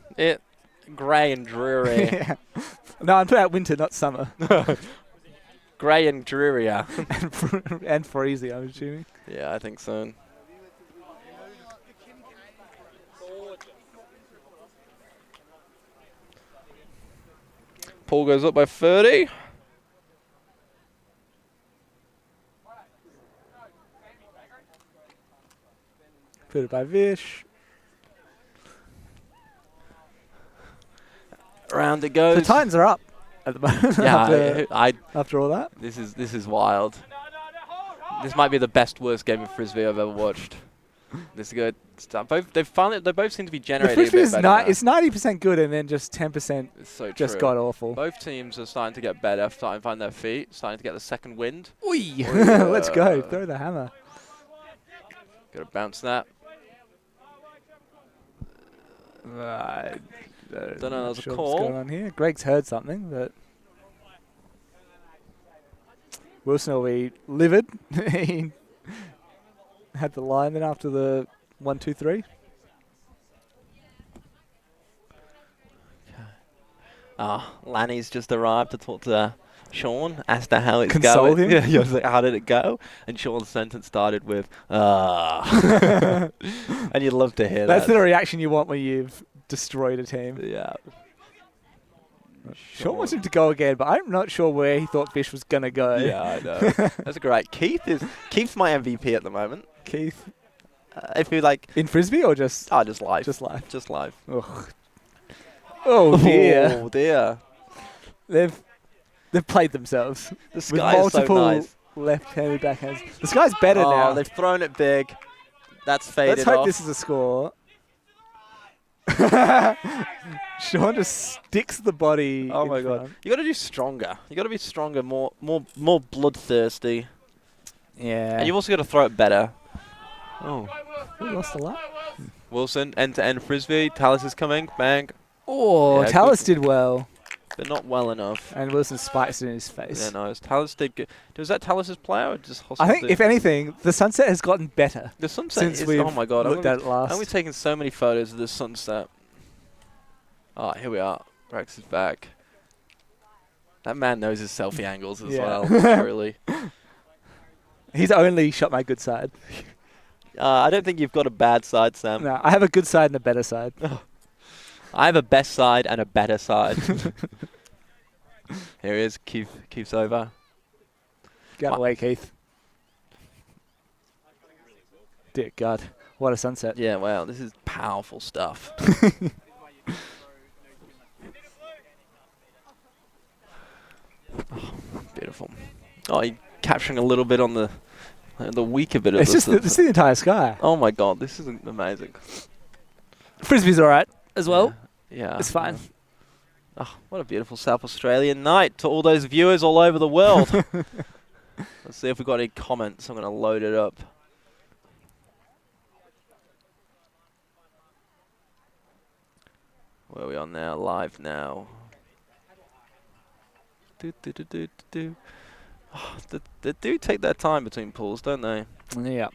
grey and dreary. Yeah. No, I'm talking about winter, not summer. Grey and drearier. and freezy, I'm assuming. Yeah, I think so. Paul goes up by 30. Put it by Vish. Around it goes. The Titans are up at the moment. Yeah, after all that. This is wild. This might be the worst game of Frisbee I've ever watched. This is good stuff. They both seem to be generating. The Frisbee is 90% good and then just 10% so just god awful. Both teams are starting to get better, starting to find their feet, starting to get the second wind. Oi! Let's go. Throw the hammer. Got a bounce that. I don't know. There's sure a call. What's going on here? Greg's heard something, but Wilson will be livid. He had the line then after the 1-2-3. Lanny's just arrived to talk to Sean, asked her how it's Console going. him? He was like, how did it go? And Sean's sentence started with, And you'd love to hear That's that. the reaction you want when you've destroyed a team. Yeah. Sean wants him to go again, but I'm not sure where he thought Fish was going to go. Yeah, I know. That's great. Keith's my MVP at the moment. Keith. If you like. In Frisbee or just? Oh, just live. Just live. Just live. Ugh. Oh, dear. Oh, dear. They've played themselves. The with sky is so multiple nice. left-handed backhands. The sky's better now. They've thrown it big. That's faded Let's hope off. this is a score. Sean just sticks the body. Oh my god! You got to do stronger. You got to be stronger, more bloodthirsty. Yeah. And you've also got to throw it better. Oh, We lost a lot. Wilson end-to-end Frisbee. Tallis is coming. Bang. Oh, Yeah, Tallis did well. But not well enough. And Wilson spikes it in his face. Yeah, no. Tallis did good. Was that Tallis's player or just I think, if anything, the sunset has gotten better. the sunset since is, we've oh my god! looked at it last. And we've taken so many photos of this sunset. Oh, here we are. Rex is back. That man knows his selfie angles as Yeah. well. Truly. He's only shot my good side. I don't think you've got a bad side, Sam. No, I have a good side and a better side. I have a best side and a better side. Here he is. Keith's over. Get away, Keith. Dear God, what a sunset. Yeah, wow. This is powerful stuff. Oh, beautiful. Oh, you're capturing a little bit on the weaker bit of It's just it's the entire sky. Oh my god, this is amazing. Frisbee's all right as well. Yeah. It's fine. Oh, what a beautiful South Australian night to all those viewers all over the world. Let's see if we've got any comments. I'm going to load it up. Where are we on now? Live now. Oh, they do take their time between pools, don't they? Yeah.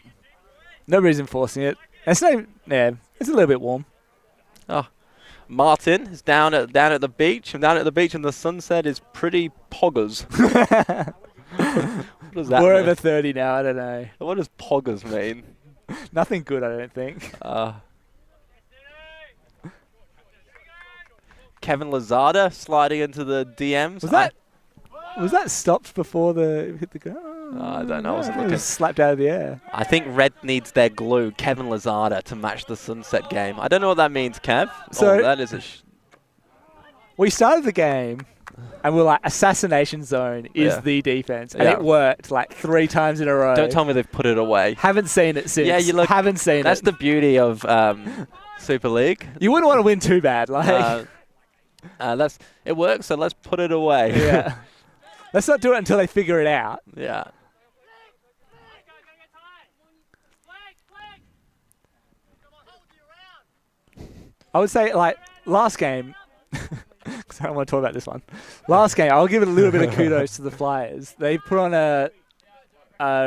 Nobody's enforcing it. It's not even, yeah, it's a little bit warm. Oh, Martin is down at the beach. I'm down at the beach, and the sunset is pretty poggers. What does that We're mean? over 30 now, I don't know. What does poggers mean? Nothing good, I don't think. Kevin Lazada sliding into the DMs. Was that stopped before the hit the ground? I don't know. I wasn't It looking. was slapped out of the air. I think Red needs their glue, Kevin Lazada, to match the sunset game. I don't know what that means, Kev. So- that is a. We started the game, and we're like, assassination zone is Yeah. the defense. And Yeah. it worked like 3 times in a row. Don't tell me they've put it away. Haven't seen it since. Yeah, you look. Haven't seen That's it. the beauty of Super League. You wouldn't want to win too bad. Like, It works, so let's put it away. yeah. Let's not do it until they figure it out. Yeah. I would say, like, last game, because I don't want to talk about this one. Last game, I'll give it a little bit of kudos to the Flyers. They put on a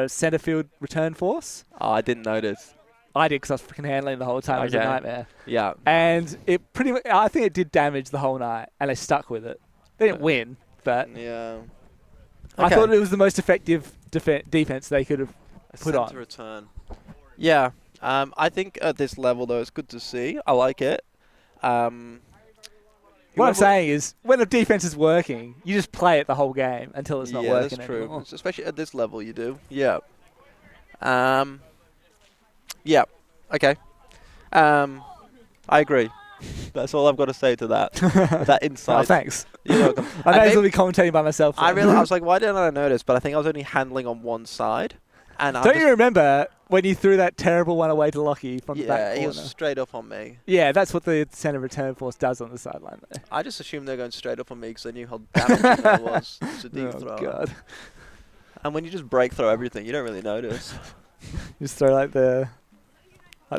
centre field return force. Oh, I didn't notice. I did because I was freaking handling the whole time. It was a nightmare. Yeah. And it pretty much, I think it did damage the whole night, and they stuck with it. They didn't win, but Yeah. I thought it was the most effective defense they could have put on. Return. Yeah. I think at this level, though, it's good to see. I like it. What I'm saying is, when the defense is working, you just play it the whole game until it's not working that's true. anymore. Especially at this level, you do. Yeah. Yeah. Okay. I agree. That's all I've got to say to that. That insight. Oh, thanks. You're welcome. I know I will be commentating by myself. I was like, why didn't I notice? But I think I was only handling on one side. And Don't you remember when you threw that terrible one away to Lockie from the back corner? Yeah, he was straight up on me. Yeah, that's what the centre return force does on the sideline there. I just assumed they were going straight up on me because I knew how damaging that was. It's a deep throw. God. And when you just break throw everything, you don't really notice. You just throw like the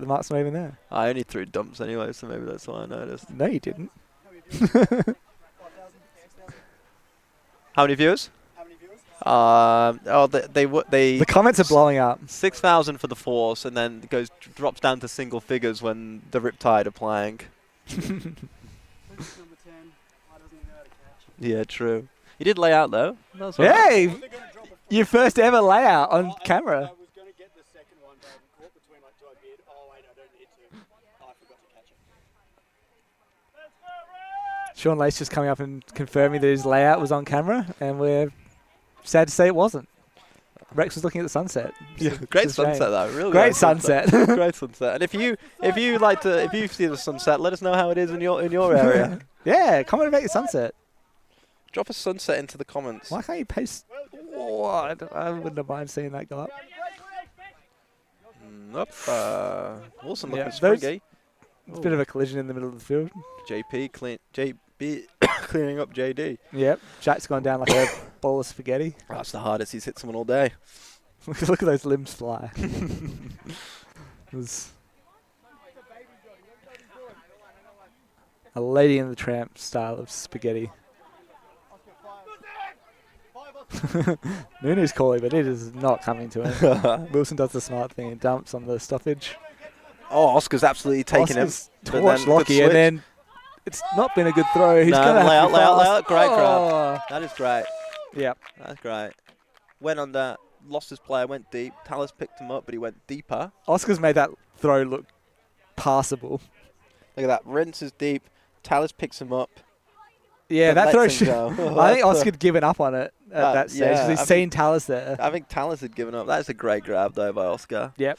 marks not even there. I only threw dumps anyway, so maybe that's why I noticed. No, you didn't. How many viewers? The comments are blowing up. 6,000 for the Force, and then it drops down to single figures when the Riptide are playing. Yeah, true. You did lay out though. That's all right. Hey, your first ever layout on camera. I was going to get the second one, but I caught between like, do I bid? Oh, wait, I don't need to. I forgot to catch it. Sean Lace just coming up and confirming that his layout was on camera, and we're sad to say it wasn't. Rex was looking at the sunset. Yeah, great sunset though. Really great sunset. Great sunset. And if you see the sunset, let us know how it is in your area. Yeah, comment about your sunset. Drop a sunset into the comments. Why can't you paste? Oh, I wouldn't have mind seeing that go up. Wilson Yeah, looking springy. It's a bit of a collision in the middle of the field. JB cleaning up JD. Yep, Jack's gone down like a bowl of spaghetti. That's the hardest he's hit someone all day. Look at those limbs fly. There's a Lady in the Tramp style of spaghetti. Nunu's calling, but it is not coming to him. Wilson does the smart thing and dumps on the stoppage. Oh, Oscar's absolutely taking him. Torch Lockie, and then it's not been a good throw. He's going to lay out. Great Oh. grab. That is great. Yep. That's great. Went under, lost his player, went deep. Tallis picked him up, but he went deeper. Oscar's made that throw look passable. Look at that. Rinses deep. Tallis picks him up. Yeah, but that throw lets him should. go. I think Oscar had given up on it at that stage. yeah, He's seen Tallis there. I think Tallis had given up. That is a great grab, though, by Oscar. Yep.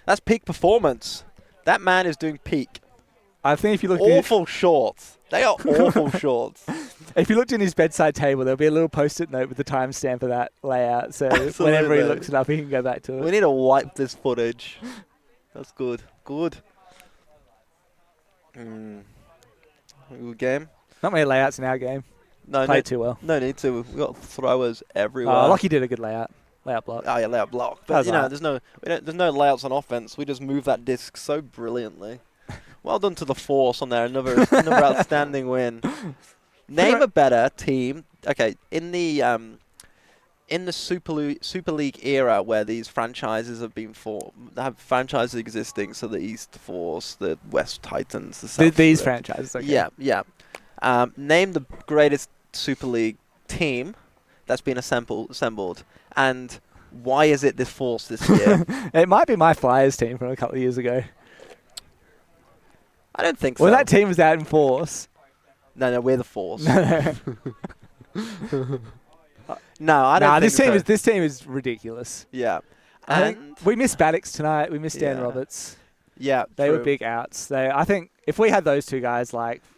That's peak performance. That man is doing peak. I think if you look Awful shorts. They are awful shorts. if you looked in his bedside table, there'll be a little post-it note with the timestamp of that layout. So whenever he looks it up, he can go back to it. We need to wipe this footage. That's good. Good. Good game. Not many layouts in our game. No, Played too well. No need to. We've got throwers everywhere. Lockie did a good layout. Layout block. Oh yeah, layout block. But there's no layouts on offense. We just move that disc so brilliantly. Well done to the Force on there. Another outstanding win. Name a better team. Okay, in the Super League era where these franchises have been have franchises existing, so the East Force, the West Titans, the South. These franchises. Okay. Yeah. Name the greatest Super League team that's been assembled, and why is it this Force this year? It might be my Flyers team from a couple of years ago. I don't think so. When that team was out in force. No, we're the Force. No, I don't think so. This team is ridiculous. Yeah. I think we missed Baddocks tonight. We missed Dan Roberts. Yeah, they were big outs. I think if we had those two guys,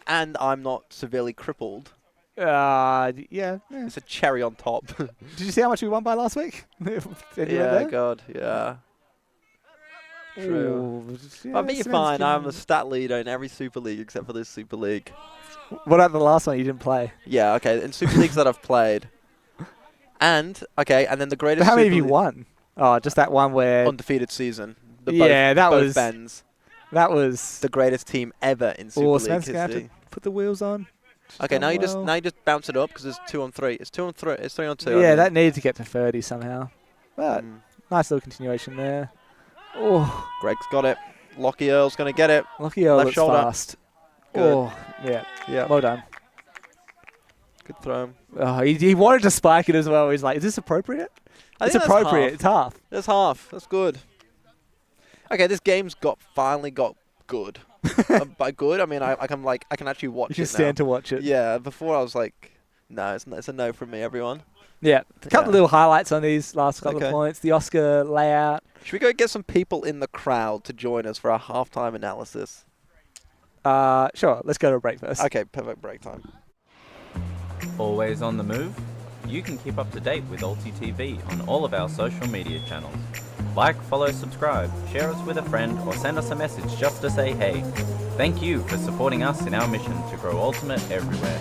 and I'm not severely crippled. Yeah. It's a cherry on top. Did you see how much we won by last week? God, yeah. True. I think you're fine. I'm a stat leader in every Super League except for this Super League. What about the last one you didn't play? Yeah, okay. In Super Leagues that I've played. And then the greatest. But how many have you won? Oh, just that one where undefeated season. That both was bends. That was... The greatest team ever in Super Oh, League Sam's going to have history. to put the wheels on. Okay, now you well. just bounce it up because it's 2 on 3. It's 2 on 3. It's 3 on 2. I Yeah, mean. that needed to get to 30 somehow. But nice little continuation there. Oh, Greg's got it. Lockie Earl's going to get it. Lucky Earl Left looks shoulder. fast. Good. Oh, yeah. Yeah. Well done. Good throw. Oh, he wanted to spike it as well. He's like, is this appropriate? It's appropriate. It's half. That's half. That's good. Okay, this game's finally got good. By good, I mean I can actually watch it You now. can stand to watch it. Yeah, before I was like, no, it's a no from me, everyone. Yeah. A couple of little highlights on these last couple of points. The Oscar layout. Should we go get some people in the crowd to join us for our halftime analysis? Sure. Let's go to a break first. Okay, perfect break time. Always on the move? You can keep up to date with ULTI.TV on all of our social media channels. Like, follow, subscribe, share us with a friend, or send us a message just to say hey. Thank you for supporting us in our mission to grow Ultimate everywhere.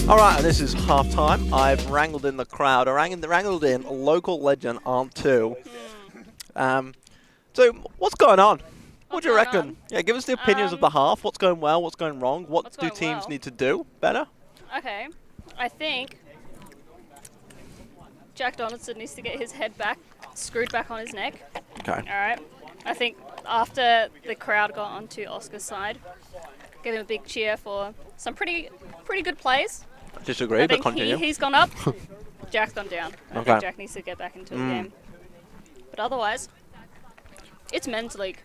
Alright, and this is half-time. I've wrangled in the crowd. I wrangled in local legend Aunt 2. So, what's going on? What do you reckon? Yeah, give us the opinions of the half. What's going well? What's going wrong? What do teams need to do better? Okay, I think Jack Donaldson needs to get his head back, screwed back on his neck. Okay. All right. I think after the crowd got onto Oscar's side, give him a big cheer for some pretty good plays. Disagree, I but think continue. he's gone up, Jack's gone down. I Okay. think Jack needs to get back into the game. But otherwise, it's men's league.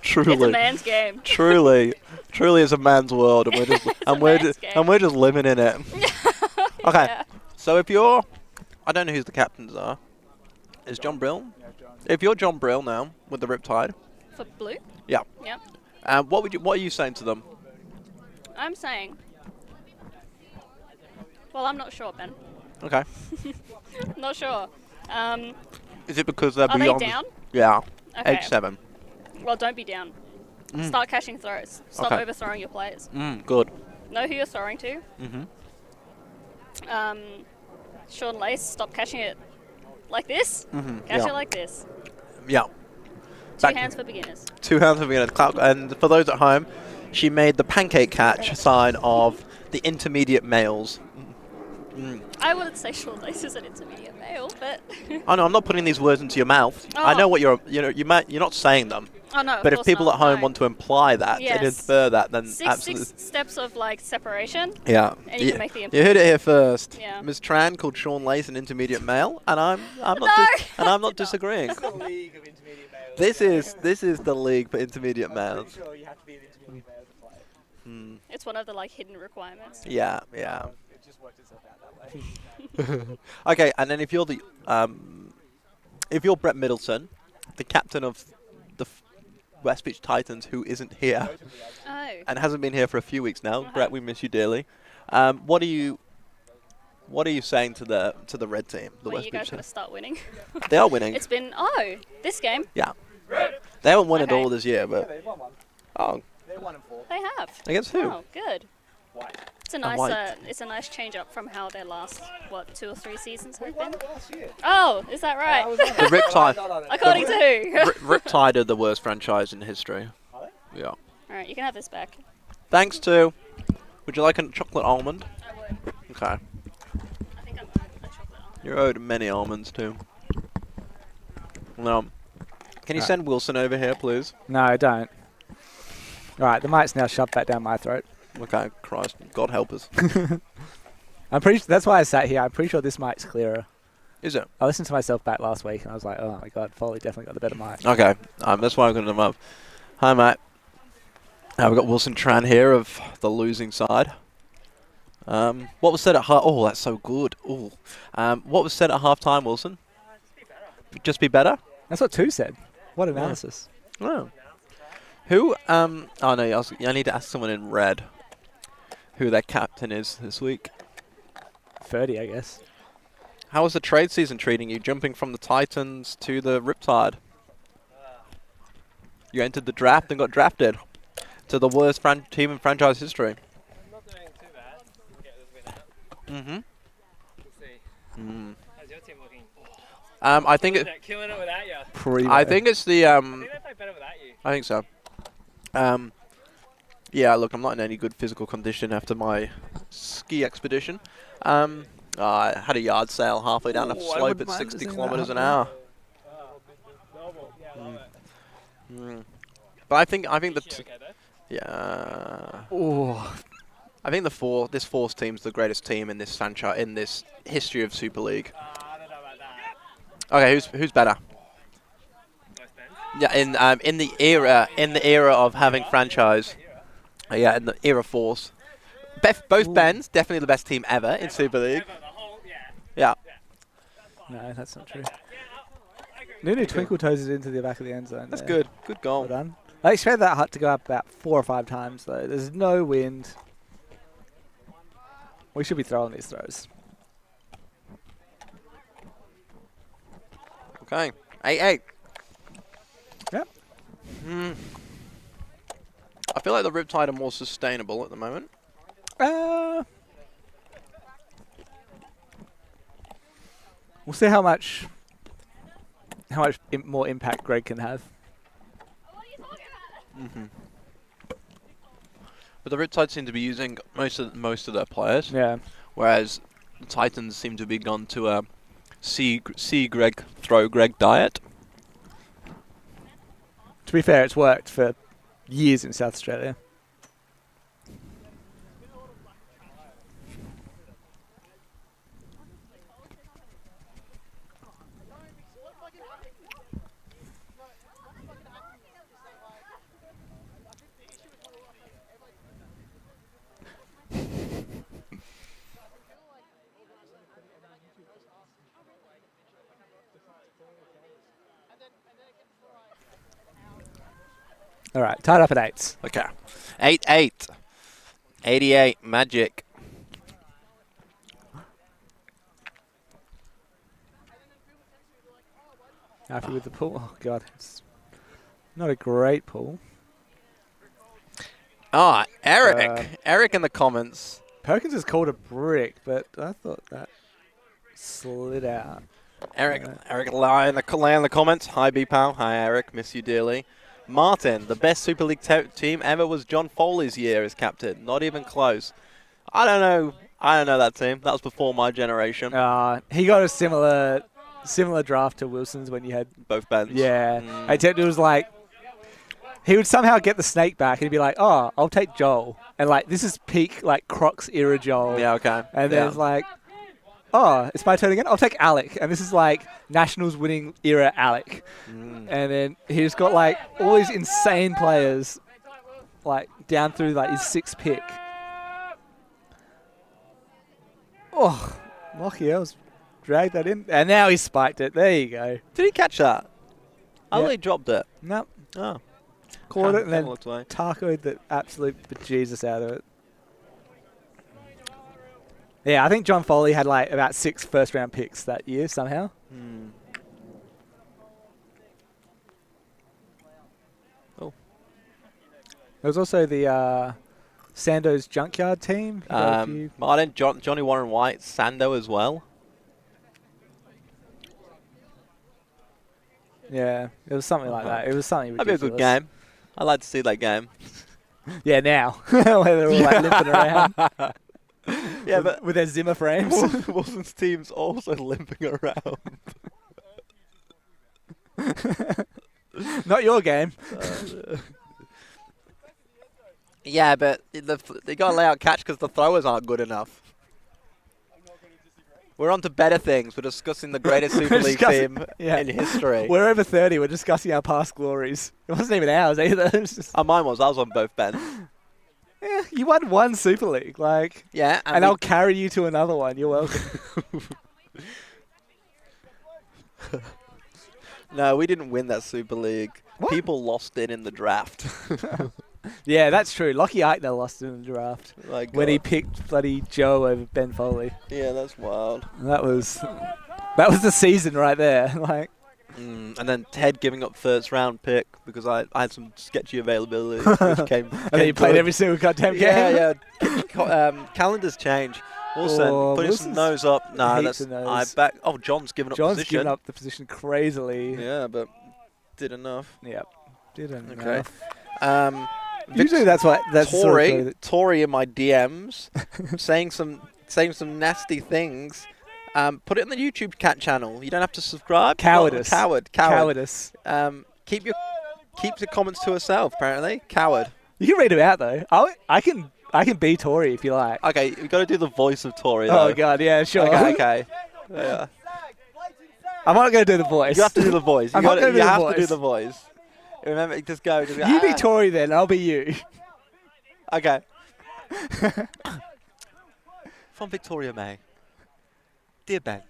Truly. It's a man's game. Truly is a man's world, and we're just we're just living in it. Okay, Yeah. so I don't know who the captains are. Is John Brill? If you're John Brill now with the Riptide, For blue? yeah. Yep. What are you saying to them? I'm saying. Well, I'm not sure, Ben. Okay. Not sure. Is it because they're Are they beyond? down? Yeah. Okay. Age 7. Well, don't be down. Start catching throws. Stop Okay. overthrowing your players. Good. Know who you're throwing to. Sean Lace, stop catching it like this. Catch it like this. Yeah. Two hands for beginners. 2 hands for beginners. And for those at home, she made the pancake catch sign of the intermediate males. I wouldn't say Sean Lace is an intermediate male, but I know I'm not putting these words into your mouth. I know what you're not saying them. oh no. But of if people course at not, home no. want to imply that Yes. and infer that, then Six absolutely. steps of like separation. Yeah. And you can make the You heard it here first. Yeah. Ms. Tran called Sean Lace an intermediate male, and I'm not No. I'm not disagreeing. The league of intermediate males. This is the league for intermediate males. Sure, you have to be an intermediate male to play. It's one of the like hidden requirements. Yeah. It just worked itself out that way. Okay, and then if you're Brett Middleton, the captain of the West Beach Titans, who isn't here Oh. and hasn't been here for a few weeks now, Brett, we miss you dearly. What are you saying to the red team, the When West you guys Beach? gonna start winning? They are winning. It's been this game. Yeah, they haven't won it Okay. all this year, Yeah, but they've won one. oh, They're 1 and 4. They have. against who? Oh, good. White. It's a nice, it's a nice change up from how their last 2 or 3 seasons have been. last year. Oh, is that right? The Riptide. According to who? Riptide are the worst franchise in history. Yeah. All right, you can have this back. Thanks to. Would you like a chocolate almond? I would. Okay. I think I'm owed a chocolate almond. You're owed many almonds too. No. Can you send Wilson over here, please? No, I don't. Right, the mic's now shoved back down my throat. Okay, Christ, God help us. I'm pretty. That's why I sat here. I'm pretty sure this mic's clearer. Is it? I listened to myself back last week, and I was like, oh my god, Foley definitely got the better mic. Okay, that's why I'm going to them up. Hi, mate. We've got Wilson Tran here of the losing side. What was said at half? Oh, that's so good. Ooh. What was said at half time, Wilson? Just be better? That's what 2 said. What analysis. Oh. Who? Oh no, I need to ask someone in red who their captain is this week. 30, I guess. How was the trade season treating you, jumping from the Titans to the Riptide? You entered the draft and got drafted to the worst team in franchise history. Not doing too bad. Get a little bit out. We'll see. How's your team looking? I think Killing it without you. I think it's the I think they play better without you. I think so. Yeah, look, I'm not in any good physical condition after my ski expedition. I had a yard sale halfway down a slope at 60 kilometers an hour. But I think the I think this fourth team's the greatest team in this franchise, in this history of Super League. I don't know about that. Okay, who's better? Yeah, in the era of having franchise. Yeah, in the era force. Both Bens, definitely the best team ever in Super League. Yeah. No, that's not true. Nunu twinkle toes it into the back of the end zone. That's there. good. Good goal. Well done. I expect that hut to go up about 4 or 5 times, though. There's no wind. We should be throwing these throws. Okay. 8-8. Yep. I feel like the Riptide are more sustainable at the moment. We'll see how much more impact Greg can have. But the Riptide seem to be using most of their players. Yeah. Whereas the Titans seem to be gone to a see Greg, throw Greg diet. To be fair, it's worked for years in South Australia. All right, tied up at 8. Okay. 8-8. 88. Magic. Happy with the pull? Oh, God. It's not a great pull. Ah, Eric. Eric in the comments. Perkins has called a brick, but I thought that slid out. Eric Lie in the comments. Hi, B-Pal. Hi, Eric. Miss you dearly. Martin, the best Super League team ever was John Foley's year as captain. Not even close. I don't know that team. That was before my generation. He got a similar draft to Wilson's when you had both bands. Yeah. Except it was like he would somehow get the snake back and he'd be like, oh, I'll take Joel. And like this is peak like Crocs era Joel. Yeah, okay. And then it's like, oh, it's my turn again. I'll take Alec. And this is like Nationals winning era Alec. And then he's got like all these insane players like down through like his 6th pick. Oh, Lockie Ells dragged that in. And now he spiked it. There you go. Did he catch that? I Yeah. thought he dropped it. Nope. Oh. Caught it and then looked away. tacoed the absolute bejesus out of it. Yeah, I think John Foley had like about 6 first-round picks that year somehow. Oh. There was also the Sando's Junkyard team. You got a few- Martin, Johnny Warren White, Sando as well. Yeah, it was something like that. It was something ridiculous. That'd be a good game. I'd like to see that game. Yeah, now. Where they're all like limping around. Yeah, but with their Zimmer frames. Wilson's team's also limping around. Not your game. Yeah, but they got to lay out catch because the throwers aren't good enough. We're on to better things. We're discussing the greatest Super League team in history. We're over 30. We're discussing our past glories. It wasn't even ours either. It was just, Mine was. I was on both, Ben. yeah, you won one Super League. Like, Yeah. and I'll carry you to another one. You're welcome. No, we didn't win that Super League. What? People lost it in the draft. Yeah, that's true. Lockie Eichner lost in the draft Like when he picked bloody Joe over Ben Foley. Yeah, that's wild. That was the season right there. Like, And then Ted giving up first round pick because I had some sketchy availability. Which came and then he played every single goddamn game. Yeah. Calendars change. Wilson putting some nose up. No, Heaps that's of nose. John's given up John's position. given up the position crazily. Yeah, but did enough. Yep. Didn't. Okay. Usually that's Tory in my DMs saying some nasty things. Put it in the YouTube cat channel. You don't have to subscribe. Cowardice. Cowardice. Keep your comments to herself. Apparently, coward. You can read them out though. I can be Tory if you like. Okay, you got to do the voice of Tory. Though. Oh god, yeah, sure. Okay. Yeah. I'm not going to do the voice. You have to do the voice. I'm not gonna do you the have voice. to do the voice. Remember, just go. You be Tory then. I'll be you. Okay. From Victoria May. Dear Ben,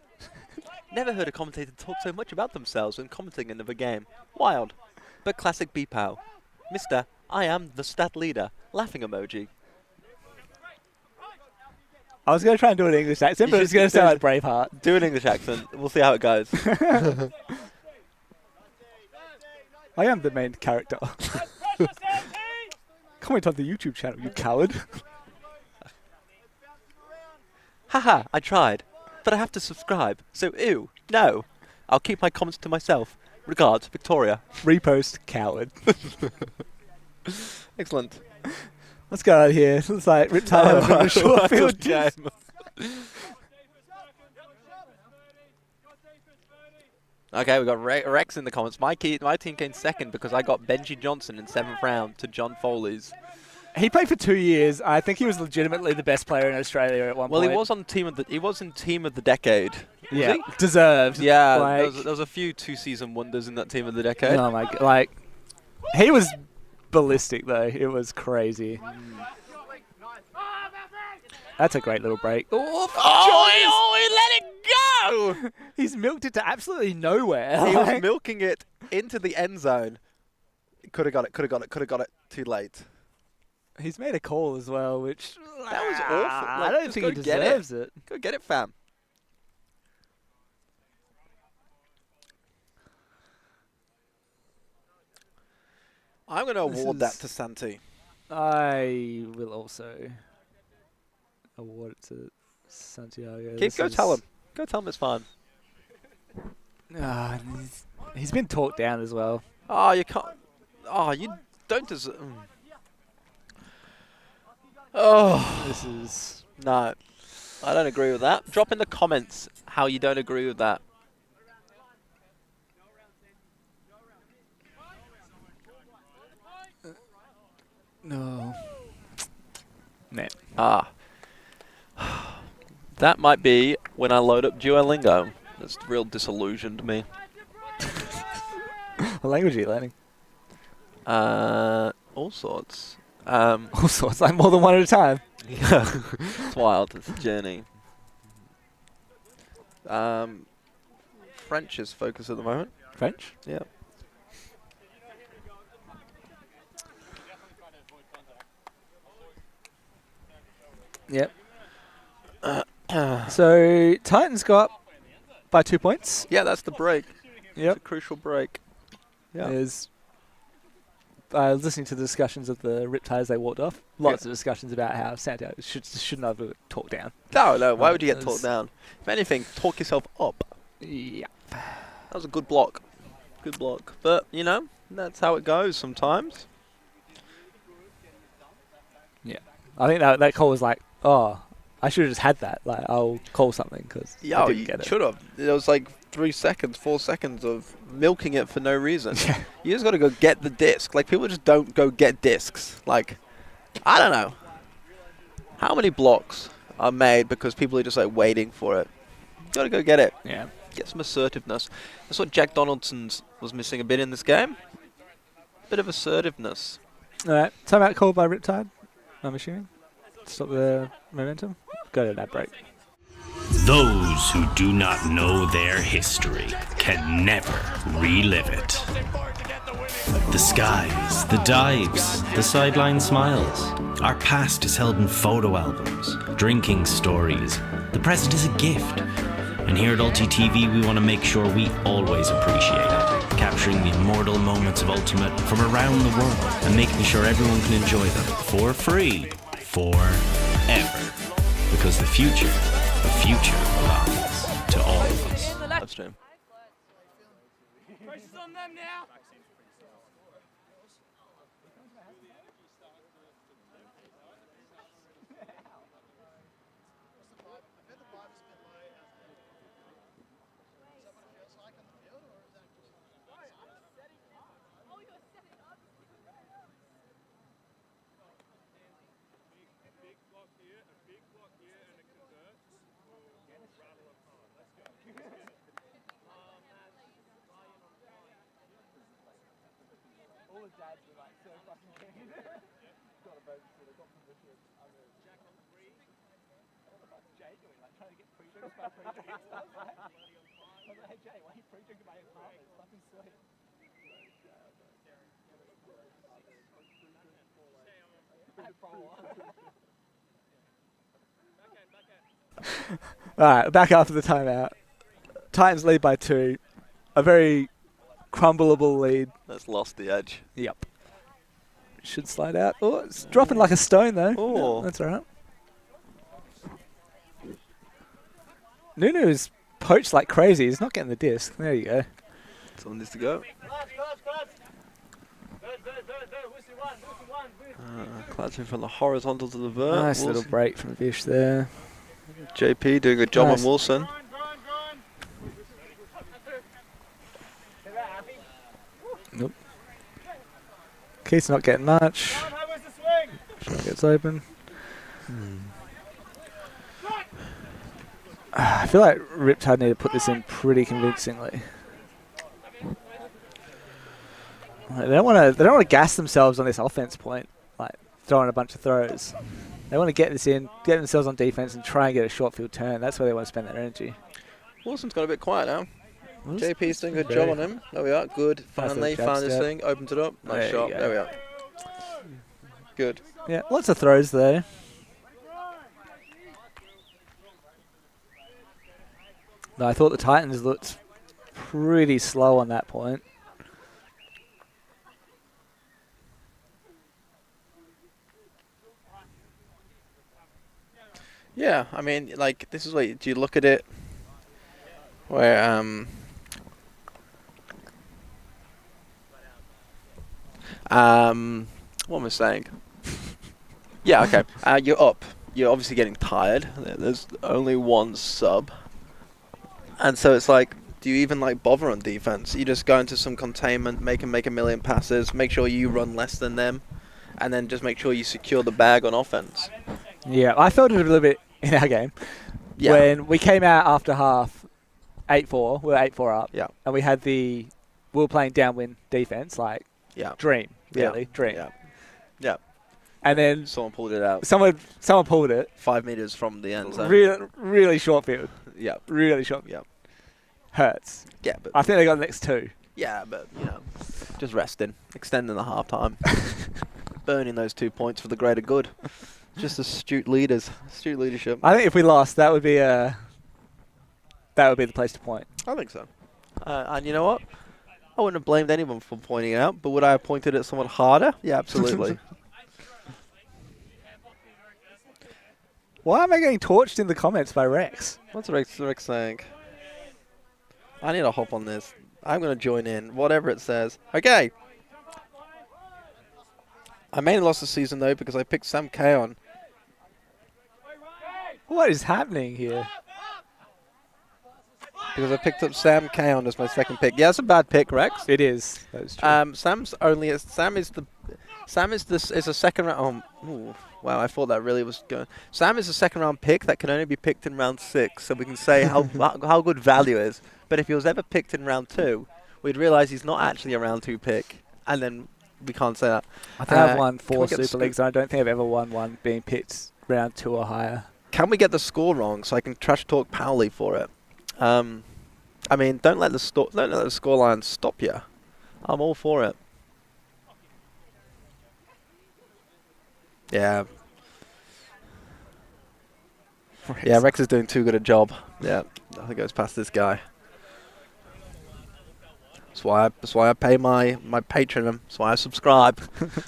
never heard a commentator talk so much about themselves when commenting another game. Wild, but classic B-Pow. Mister, I am the stat leader. Laughing emoji. I was going to try and do an English accent, but it's going to sound like Braveheart. Do an English accent. We'll see how it goes. I am the main character. Comment on the YouTube channel, you coward. Haha, I tried. But I have to subscribe. So, ew. No. I'll keep my comments to myself. Regards, Victoria. Repost, coward. Excellent. Let's go out of here. Looks like Riptide have a short field game. Okay, we got Rex in the comments. My team came second because I got Benji Johnson in 7th round to John Foley's. He played for 2 years. I think he was legitimately the best player in Australia at one point. Well, he was on he was in team of the decade. Yeah, he? deserved. Yeah, like, there was a few 2-season wonders in that team of the decade. Oh my god, like he was ballistic though. It was crazy. That's a great little break. Oh, he let it go! He's milked it to absolutely nowhere. He was milking it into the end zone. Could have got it. Too late. He's made a call as well, which that was awful. I don't think he deserves it. Go get it, fam. I'm going to award that to Santi. I will also award it to Santiago. Go tell him. Go tell him it's fine. He's been talked down as well. Oh, you can't. Oh, you don't deserve. Oh, this is no. I don't agree with that. Drop in the comments how you don't agree with that. No. Net. That might be when I load up Duolingo. That's real disillusioned me. What language are you learning? All sorts. All sorts, like more than one at a time. Yeah, it's wild. It's a journey. French is focus at the moment. French? Yeah. Yep. So Titans got by 2 points. Yeah, that's the break. Yep. It's a crucial break. Yeah. There's I was listening to the discussions of the Riptide as they walked off. Lots of discussions about how Santiago shouldn't have talked down. No. Why would you get talked down? If anything, talk yourself up. Yeah. That was a good block. Good block. But, you know, that's how it goes sometimes. Yeah. I think that call was like, oh, I should have just had that. Like, I'll call something because I didn't get it. Should have. There was like 3 seconds, 4 seconds of milking it for no reason. You just got to go get the disc. Like, people just don't go get discs. Like, I don't know. How many blocks are made because people are just like waiting for it? You got to go get it. Yeah. Get some assertiveness. That's what Jack Donaldson was missing a bit in this game. Bit of assertiveness. All right. Timeout called by Riptide, I'm assuming. Stop the momentum. Go to that break. Those who do not know their history can never relive it. The skies, the dives, the sideline smiles. Our past is held in photo albums, drinking stories. The present is a gift. And here at ULTI.TV, we want to make sure we always appreciate it, capturing the immortal moments of Ultimate from around the world and making sure everyone can enjoy them for free, forever. Because the future belongs to all of us. Live stream. Pressure's on them now. All right, back after the timeout. Titans lead by 2. A very crumbleable lead. That's lost the edge. Yep. Should slide out. Oh, it's dropping like a stone, though. Oh. Yeah, that's all right. Nunu's poached like crazy. He's not getting the disc. There you go. Someone needs to go. Clutching from the horizontal to the vert. Nice Wilson. little break from Vish there. JP doing a good job Nice. on Wilson. Nope. Keith's not getting much. Gets open. I feel like Riptide need to put this in pretty convincingly. Like, they don't want to gas themselves on this offense point, like throwing a bunch of throws. They want to get this in, get themselves on defense, and try and get a short field turn. That's where they want to spend their energy. Wilson's got a bit quiet now. Well, JP's doing a good job on him. There we are. Good. Finally jab found his step. thing. Opened it up. Nice There you shot. go. There we are. Good. Yeah, lots of throws there. No, I thought the Titans looked pretty slow on that point. Yeah, I mean, like, this is what, do you look at it where, what am I saying? Yeah, okay. You're up. You're obviously getting tired. There's only one sub. And so it's like, do you even, like, bother on defense? You just go into some containment, make them make a million passes, make sure you run less than them, and then just make sure you secure the bag on offense. Yeah, I felt it a little bit in our game. Yeah. When we came out after half 8-4, we were 8-4 up. Yeah. And we were playing downwind defense, like Yeah. dream, Yeah. really, dream. Yeah. Yeah. And then Someone pulled it out someone pulled it. 5 meters from the end zone. Really short field. Yeah. Really short. Yeah. Hurts. Yeah, but I think they got the next 2. yeah, but you know, just resting, extending the half time, burning those 2 points for the greater good. Just astute leadership. I think if we lost, that would be the place to point. I think so. And you know what? I wouldn't have blamed anyone for pointing it out, but would I have pointed at someone harder? Yeah, absolutely. Why am I getting torched in the comments by Rex? What's Rex saying? I need to hop on this. I'm going to join in, whatever it says. Okay. I mainly lost the season, though, because I picked Sam Kaon. What is happening here? Because I picked up Sam Kaon as my second pick. Yeah, that's a bad pick, Rex. It is. That's true. Sam is a second round. Ooh, wow, I thought that really was going. Sam is a second round pick that can only be picked in round 6, so we can say how good value is. But if he was ever picked in round 2, we'd realise he's not actually a round 2 pick, and then we can't say that. I think I've won 4 Super Leagues, and I don't think I've ever won one being picked round 2 or higher. Can we get the score wrong so I can trash talk Powley for it? I mean, don't let the scoreline stop you. I'm all for it. Yeah. Rex. Yeah, Rex is doing too good a job. Yeah, I think it goes past this guy. That's why I pay my Patreon. That's why I subscribe.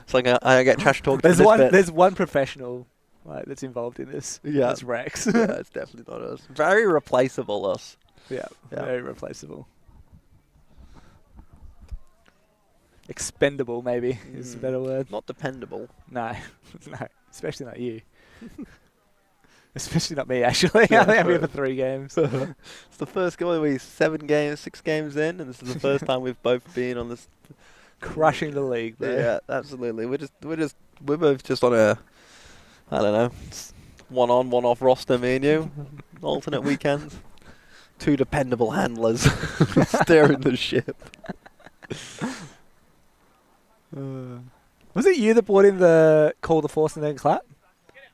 So I get trash talk. There's one professional that's involved in this. Yeah, that's Rex. Yeah, it's definitely not us. Very replaceable, us. Yeah, very replaceable. Expendable, maybe, is a better word. Not dependable. No, no, especially not you. Especially not me, actually. Yeah, I think I'm here for 3 games. It's the first game. We're 6 games in, and this is the first time we've both been on this. Crushing the league, bro. Yeah, absolutely. We're both just on a, I don't know, one on, one off roster, me and you. Alternate weekends. 2 dependable handlers steering the ship. Was it you that brought in the call the force and then clap?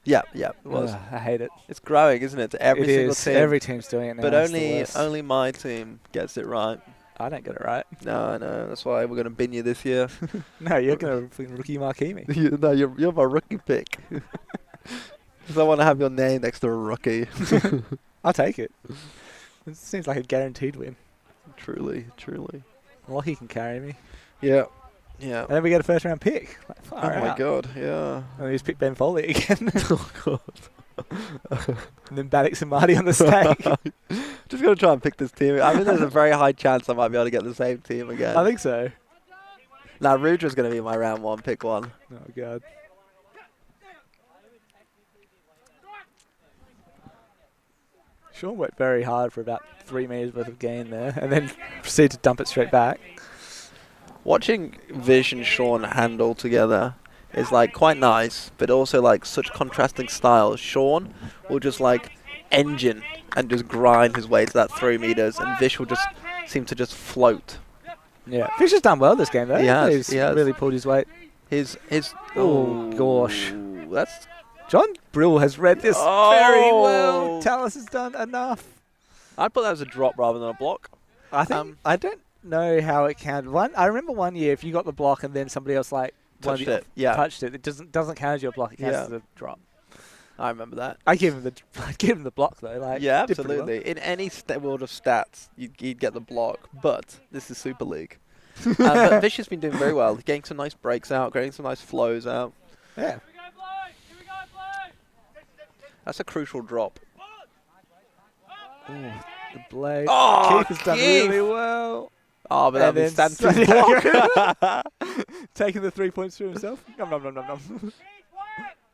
Yeah, it was. I hate it. It's growing, isn't it? To every single team. Every team's doing it now. But It's only my team gets it right. I don't get it right. No, that's why we're going to bin you this year. No, you're going to rookie marquee me. No, you're my rookie pick. Because I want to have your name next to a rookie. I'll take it. It seems like a guaranteed win. Truly. Lockie can carry me. Yeah. And then we get a first round pick. Like, Oh my god, yeah. And we just pick Ben Foley again. Oh god. And then Baddox and Marty on the stake. Just going to try and pick this team. I mean, there's a very high chance I might be able to get the same team again. I think so. Now, Rudra's going to be my round 1, pick 1. Oh god. Sean worked very hard for about 3 meters worth of gain there, and then proceeded to dump it straight back. Watching Vish and Sean handle together is like quite nice, but also like such contrasting styles. Sean will just like engine and just grind his way to that 3 meters, and Vish will just seem to just float. Yeah, Vish has done well this game though. He has. He's really pulled his weight. Oh gosh. That's John Brill has read this very well. Tallis has done enough. I'd put that as a drop rather than a block. I think I don't know how it counted. I remember one year if you got the block and then somebody else touched it. It doesn't count as your block. It counts as a drop. I remember that. I give him the block though. Yeah, absolutely. Well. In any world of stats, you'd get the block, but this is Super League. But Vish has been doing very well, getting some nice breaks out, getting some nice flows out. Yeah. That's a crucial drop. Ooh, the blade. Oh, Keith has done really well. Oh, but that stands to block. Taking the 3 points through himself. Nom.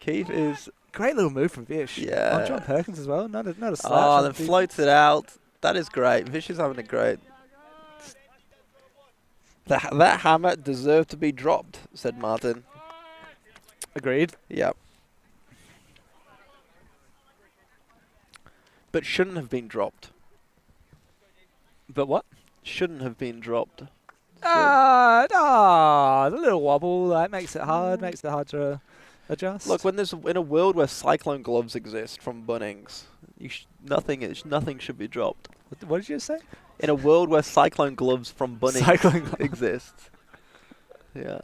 Keith is great little move from Vish. Yeah. On John Perkins as well. Not a slouch. Oh, then floats it out. That is great. Vish is having a great. That hammer deserved to be dropped, said Martin. Agreed. Yep. But shouldn't have been dropped. But what? Shouldn't have been dropped. The little wobble that makes it hard to adjust. Look, in a world where cyclone gloves exist from Bunnings, nothing should be dropped. What did you say? In a world where cyclone gloves from Bunnings exist. Yeah.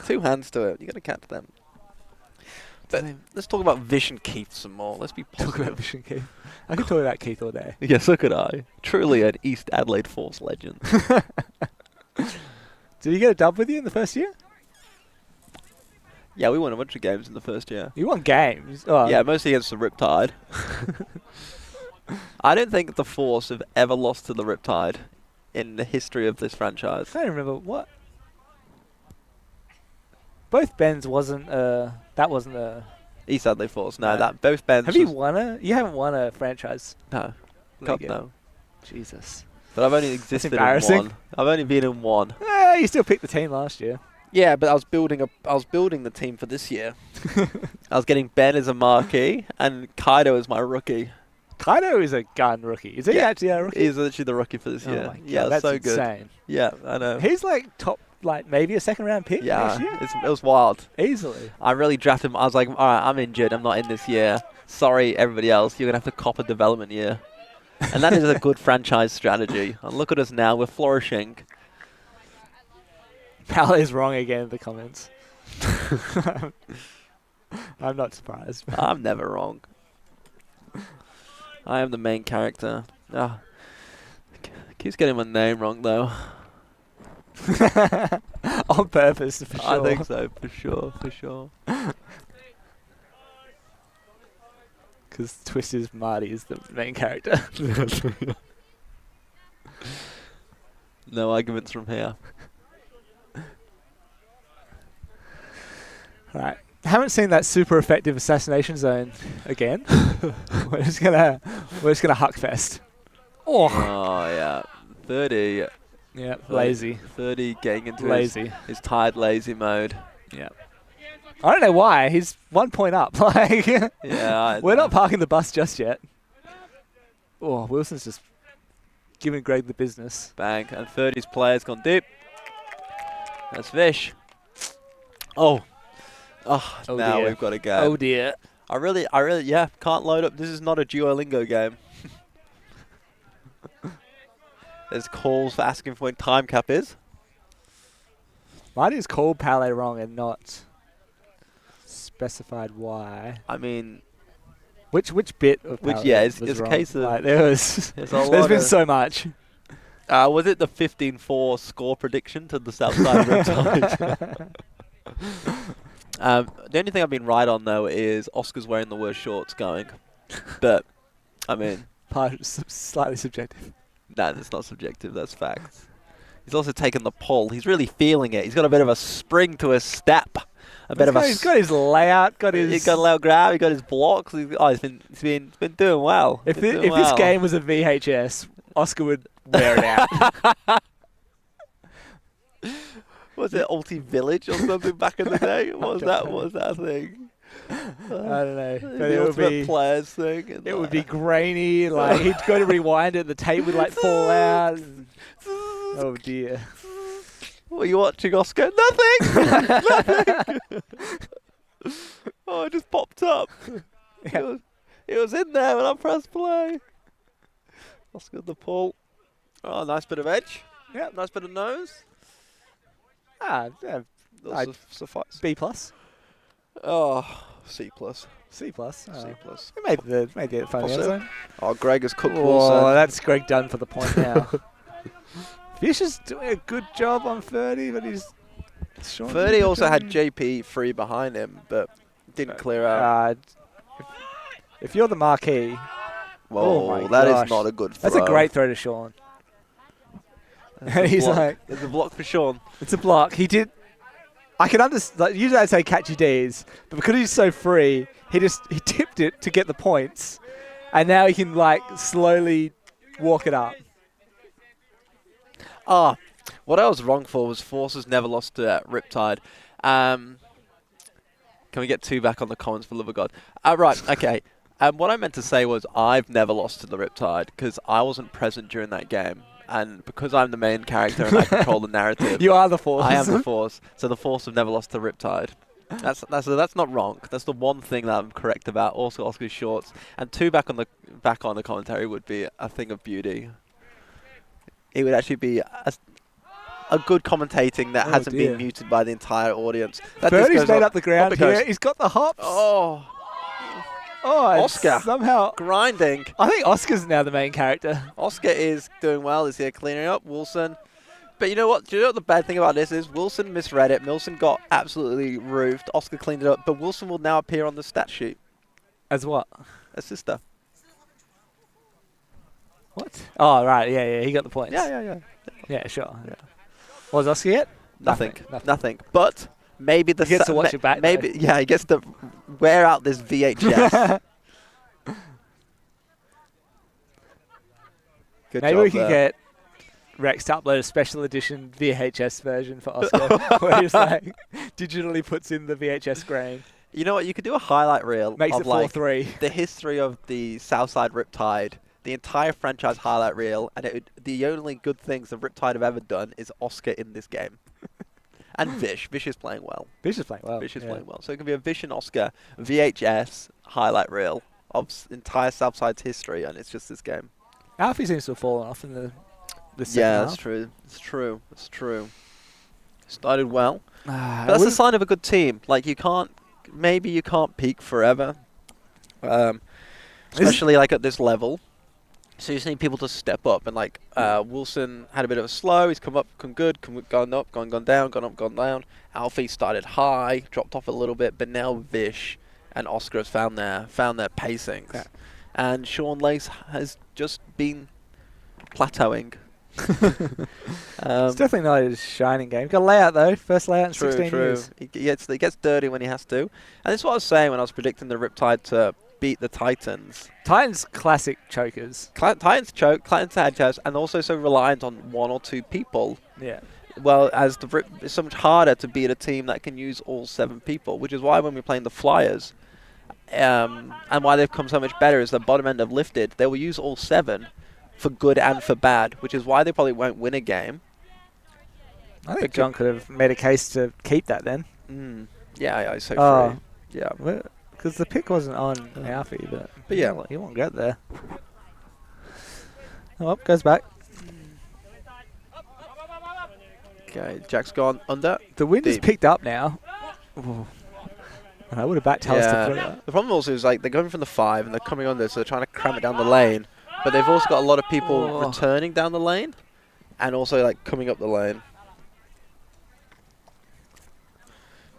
2 hands to it. You got to catch them. But let's talk about Vish and Keith some more. Let's be Talk positive. about Vish and Keith. I could talk about Keith all day. Yeah, so could I. Truly an East Adelaide Force legend. Did you get a dub with you in the first year? Yeah, we won a bunch of games in the first year. You won games. Oh, Yeah, mostly against the Riptide. I don't think the Force have ever lost to the Riptide in the history of this franchise. I don't remember what. Both Bens wasn't. That wasn't a. East Adelaide Force. No, No. that both Bens. Have you won a? You haven't won a franchise. No. league Cup, yet. no. Jesus. But I've only existed in embarrassing. one. I've only been in one. You still picked the team last year. Yeah, but I was building the team for this year. I was getting Ben as a marquee and Kaido as my rookie. Kaido is a gun rookie. Is he Yeah. actually a rookie? He's actually the rookie for this year. Oh my God, Yeah, that's so good. insane. Yeah, I know. He's like top, like maybe a second round pick Yeah, next year. it was wild. Easily. I really drafted him. I was like, all right, I'm injured. I'm not in this year. Sorry, everybody else. You're going to have to cop a development year. And that is a good franchise strategy. And look at us now. We're flourishing. Pal is wrong again in the comments. I'm not surprised. I'm never wrong. I am the main character. Keeps getting my name wrong, though. On purpose, for sure. I think so, for sure. Because Twisted Marty is the main character. No arguments from here. Right. Haven't seen that super effective assassination zone again. we're just gonna huckfest. Oh, Yeah. 30. yeah, lazy, 30 getting into lazy. his tired, lazy mode. Yeah. I don't know why. He's 1 point up. Like, Yeah. we're not parking the bus just yet. Oh, Wilson's just giving Greg the business. Bang. And 30's player's gone deep. That's Vish. Oh, now dear. we've got to go. Oh dear. I really, can't load up. This is not a Duolingo game. There's calls for asking for when time cap is. Marty's called Palais wrong and not specified why. I mean, Which bit of Which, Palais yeah, was it's a wrong? case of- Like, there's there's been so much. Was it the 15-4 score prediction to the Southside Riptide? The only thing I've been right on, though, is Oscar's wearing the worst shorts going. But, I mean, Slightly subjective. no, that's not subjective. That's facts. He's also taken the pull. He's really feeling it. He's got a bit of a spring to his step. He's got his layout. He's got a loud grab. He got his blocks. He's been doing well. If this game was a VHS, Oscar would wear it out. Was it Ulti Village or something back in the day? What was that thing? I don't know. But The it would Ultimate be Players thing. and it would like- be grainy. Like he'd go to rewind it, the tape would like fall out. Oh dear. What are you watching, Oscar? Nothing! Nothing! Oh, it just popped up. Yeah. It was in there when I pressed play. Oscar the pull. Oh, nice bit of edge. Yeah. Nice bit of nose. Yeah, That'll suffice. B plus, Oh, C plus. C plus. C plus. We made the final Also- zone. Oh, Greg has cooked Oh, Wilson. that's Greg done for the point now. Fish is doing a good job on 30, but he's short. 30 also had JP free behind him, but didn't clear out. If you're the marquee, Whoa, my that gosh. is not a good throw. that's a great throw to Sean. And he's like, It's a block for Sean. it's a block. He did. I can understand. Like, usually I'd say catchy D's, but because he's so free, he tipped it to get the points, and now he can like slowly walk it up. What I was wrong for was Forces never lost to Riptide. Can we get 2 back on the comments for love of God? Right, okay. What I meant to say was I've never lost to the Riptide because I wasn't present during that game. And because I'm the main character and I control the narrative, You are the Force. I am the Force. So the Force have never lost to Riptide. That's not wrong. That's the one thing that I'm correct about. Also, Oscar's shorts and 2 back on the commentary would be a thing of beauty. It would actually be a good commentating that hasn't dear. been muted by the entire audience. That Birdie's goes made up the ground it goes. here. He's got the hops. Oh, It's Oscar. somehow. grinding. I think Oscar's now the main character. Oscar is doing well. Is here cleaning up. Wilson. But you know what? Do you know what the bad thing about this is? Wilson misread it. Wilson got absolutely roofed. Oscar cleaned it up. But Wilson will now appear on the stat sheet. As what? Assista. What? Oh, right. Yeah. He got the points. Yeah. Yeah, sure. Yeah. What does Oscar get? Nothing. But maybe the He gets to watch it back, Maybe he gets to wear out this VHS. Good Maybe job we can there. get Rex to upload a special edition VHS version for Oscar, where he's like digitally puts in the VHS grain, You know what? You could do a highlight reel makes of it like 4-3. the history of the Southside Riptide, the entire franchise highlight reel, and the only good things the Riptide have ever done is Oscar in this game. And Vish. Vish is playing well. Vish is playing well. Vish is playing well. So it can be a Vish and Oscar VHS highlight reel of entire Southside's history, and it's just this game. Alfie seems to have fallen off in the second Yeah, half. that's true. It's true. Started well. Ah, But that's a sign of a good team. Like maybe you can't peak forever, especially like at this level. So you just need people to step up. And like Wilson had a bit of a slow. He's come up, gone good, gone up, gone down, gone up, gone down. Alfie started high, dropped off a little bit, but now Vish and Oscar has found their pacings. Yeah. And Sean Lace has just been plateauing. It's definitely not his shining game. Got a layout though. First layout in 16 years. He gets dirty when he has to. And this is what I was saying when I was predicting the Riptide to beat the Titans. Titans classic chokers. Titans choke, Titans had chokes, and also so reliant on one or two people. Yeah. Well, as the Rip, it's so much harder to beat a team that can use all 7 people, which is why when we're playing the Flyers, and why they've come so much better is the bottom end have lifted. They will use all 7 for good and for bad, which is why they probably won't win a game. I think John could have made a case to keep that then. Yeah, so Oh. free. Yeah. Because the pick wasn't on Alfie, but yeah. he won't get there. Oh, goes back. Okay, Jack's gone under. The wind is Deep. picked up now. Ooh. And I would have backed Talis to throw that. The problem also is like they're going from the 5 and they're coming under, so they're trying to cram it down the lane. But they've also got a lot of people returning down the lane and also like coming up the lane.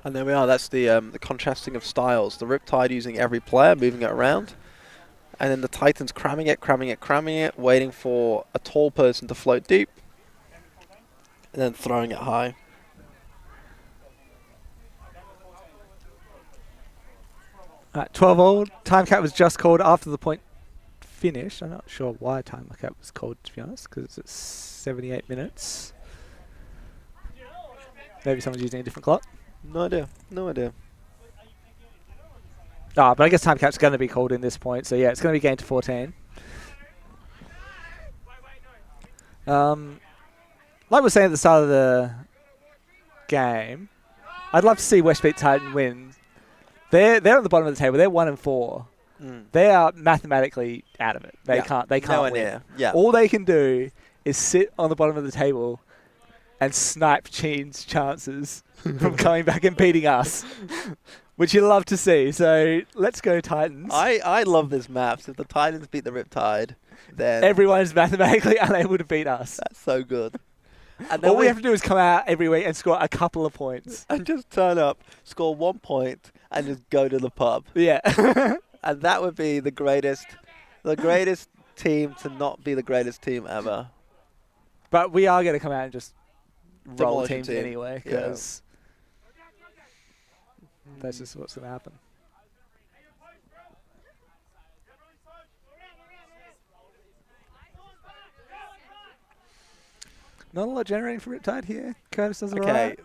And there we are. That's the contrasting of styles. The Riptide using every player, moving it around. And then the Titans cramming it, waiting for a tall person to float deep. And then throwing it high. Right, 12 all. Time cap was just called after the point finished. I'm not sure why time cap was called, to be honest, because it's 78 minutes. Maybe someone's using a different clock. No idea. But I guess time cap's going to be called in this point, so yeah, it's going to be game to 14. Like we were saying at the start of the game, I'd love to see West beat Titan win. They're at the bottom of the table. They're 1-4. They are mathematically out of it. They can't Nowhere win. near. Yeah. All they can do is sit on the bottom of the table and snipe Cheen's chances from coming back and beating us, which you love to see. So let's go Titans. I love this map. So if the Titans beat the Riptide, then Everyone is mathematically unable to beat us. that's so good. And then All we have to do is come out every week and score a couple of points. and just turn up, score 1 point, and just go to the pub. Yeah. And that would be the greatest team to not be the greatest team ever. But we are going to come out and just roll Demolish the teams team. anyway, Yeah. because that's just what's going to happen. Not a lot generating for Riptide here. Curtis does it Okay.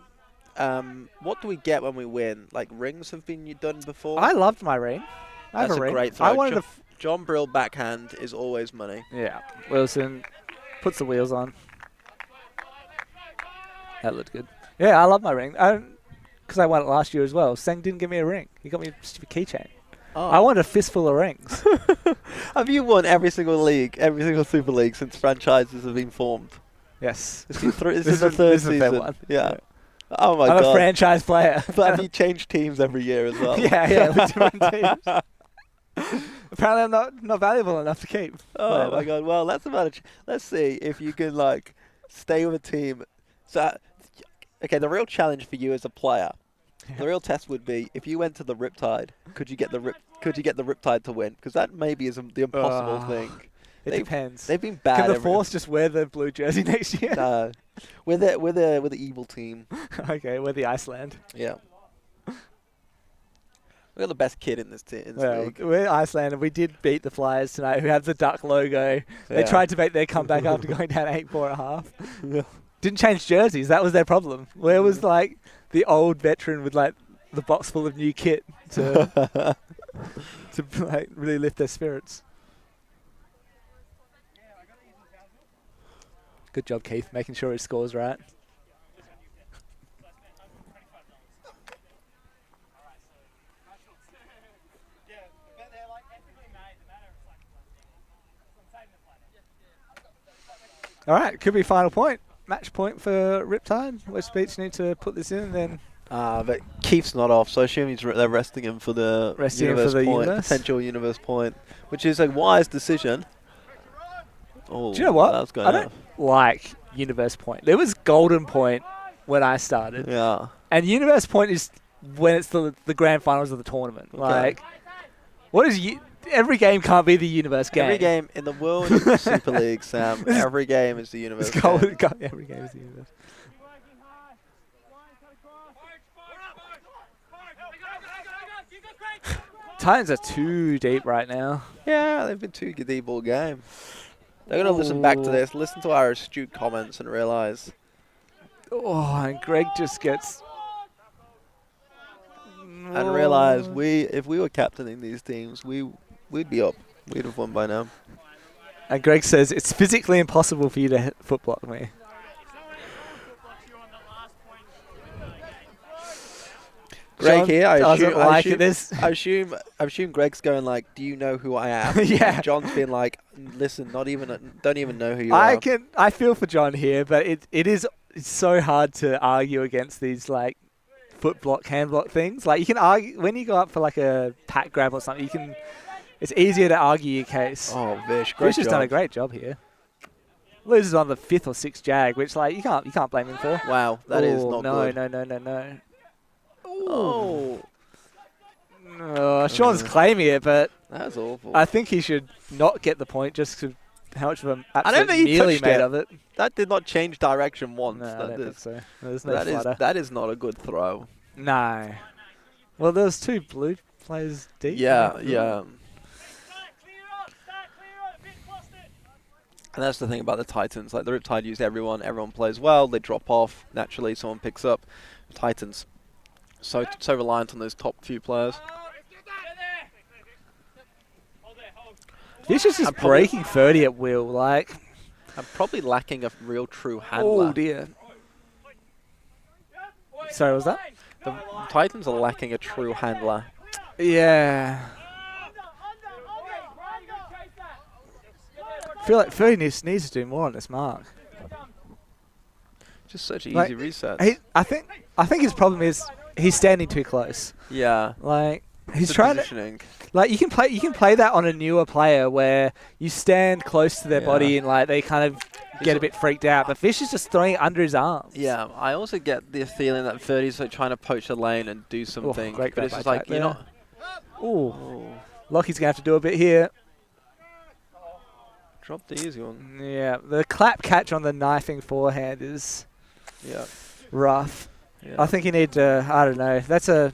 right. What do we get when we win? Like rings have been done before. I loved my ring. I have That's a a ring. great throw. I wanted to. John Brill backhand is always money. Yeah. Wilson puts the wheels on. That looked good. Yeah, I love my ring. Because I won it last year as well. Seng didn't give me a ring. He got me a stupid keychain. Oh. I wanted a fistful of rings. Have you won every single league, every single Super League since franchises have been formed? Yes. This is the third this is a fair season. one. Yeah. Oh my I'm god. a franchise player. But have you changed teams every year as well? yeah, with different teams. Apparently, I'm not valuable enough to keep. Oh Whatever. my god. Well, that's about it. Let's see if you can like stay with a team. So, okay, the real challenge for you as a player, the real test would be if you went to the Riptide. Could you get the Riptide to win? Because that maybe is the impossible thing. It depends. They've been bad. Can the every- Force just wear the blue jersey next year? No, we're the evil team. Okay, we're the Iceland. Yeah. We got the best kid in this team. Well, we're Iceland, and we did beat the Flyers tonight, who have the duck logo. They Yeah. tried to make their comeback after going down 8-4 at half. Didn't change jerseys. That was their problem. Where was like the old veteran with like the box full of new kit to to like really lift their spirits? Good job, Keith, making sure his score's right. All right, could be final point. Match point for Riptide. West Beach need to put this in and then But Keith's not off, so I assume they're resting him for the potential universe point, which is a wise decision. Oh, do you know what? That was going I don't like universe point. There was golden point when I started. Yeah. And universe point is when it's the grand finals of the tournament. Okay. Like, what is every game can't be the universe game. Every game in the World Super League, Sam. Every game is the universe game. Every game is the universe. Titans are too deep right now. Yeah, they've been too deep all game. They're going to listen back to this, listen to our astute comments and realise. Oh, and Greg just gets... And realise if we were captaining these teams, we'd be up. We'd have won by now. And Greg says, it's physically impossible for you to foot block me. Greg here, I assume Greg's going like, do you know who I am? Yeah. And John's been like, listen, don't even know who you are. I feel for John here, but it's so hard to argue against these like foot block, hand block things. Like you can argue when you go up for like a pat grab or something, it's easier to argue your case. Oh, Vish, Vish has done a great job here. Loses on the 5th or 6th jag, which like you can't blame him for. Wow, that is not good. No. Oh. Sean's claiming it, but That's awful. I think he should not get the point just because how much of an I don't absolute think he mealy touched made it. of it. That did not change direction once. No, I don't think so. There's no that flutter. that is not a good throw. No. Well, there's 2 blue players deep. Yeah. And that's the thing about the Titans. Like the Riptide use everyone plays well. They drop off naturally. Someone picks up. The Titans so reliant on those top few players. This is just breaking 30 at will. Like, I'm probably lacking a real true handler. oh dear. Sorry, what was that? The Titans are lacking a true handler. Yeah. I feel like 30 needs to do more on this mark. Just such easy Like, resets. I think his problem is he's standing too close. Yeah. Like he's The trying positioning. to like you can play that on a newer player where you stand close to their body and like they kind of get a bit freaked out. But Fish is just throwing it under his arms. Yeah, I also get the feeling that 30's like trying to poach the lane and do something, great but it's grab just by like Jack you're there. not. Ooh. Lockie's gonna have to do a bit here. Drop the easy one. Yeah, the clap catch on the knifing forehand is rough. Yeah. I think you need to. I don't know. That's a.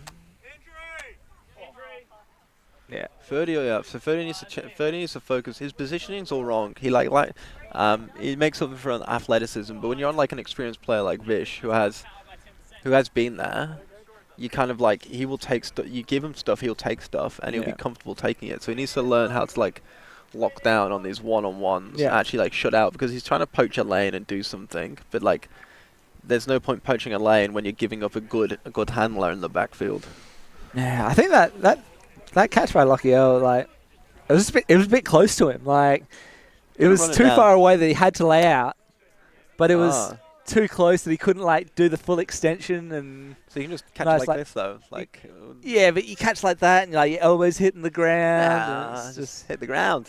Yeah. 30, yeah. So 30 needs to focus. His positioning's all wrong. He he makes up for athleticism, but when you're on like an experienced player like Vish, who has been there, you kind of like he will take stuff. You give him stuff, he'll take stuff, and he'll be comfortable taking it. So he needs to learn how to like lock down on these one-on-ones, actually like shut out, because he's trying to poach a lane and do something, but like there's no point poaching a lane when you're giving up a good handler in the backfield. Yeah, I think that catch by Lockie L, like it was a bit close to him. Like it was too far away that he had to lay out. but it was too close that he couldn't like do the full extension. And So you can just catch nice, like this though, like yeah, but you catch like that, and like your elbows hitting the ground. and it's just hit the ground.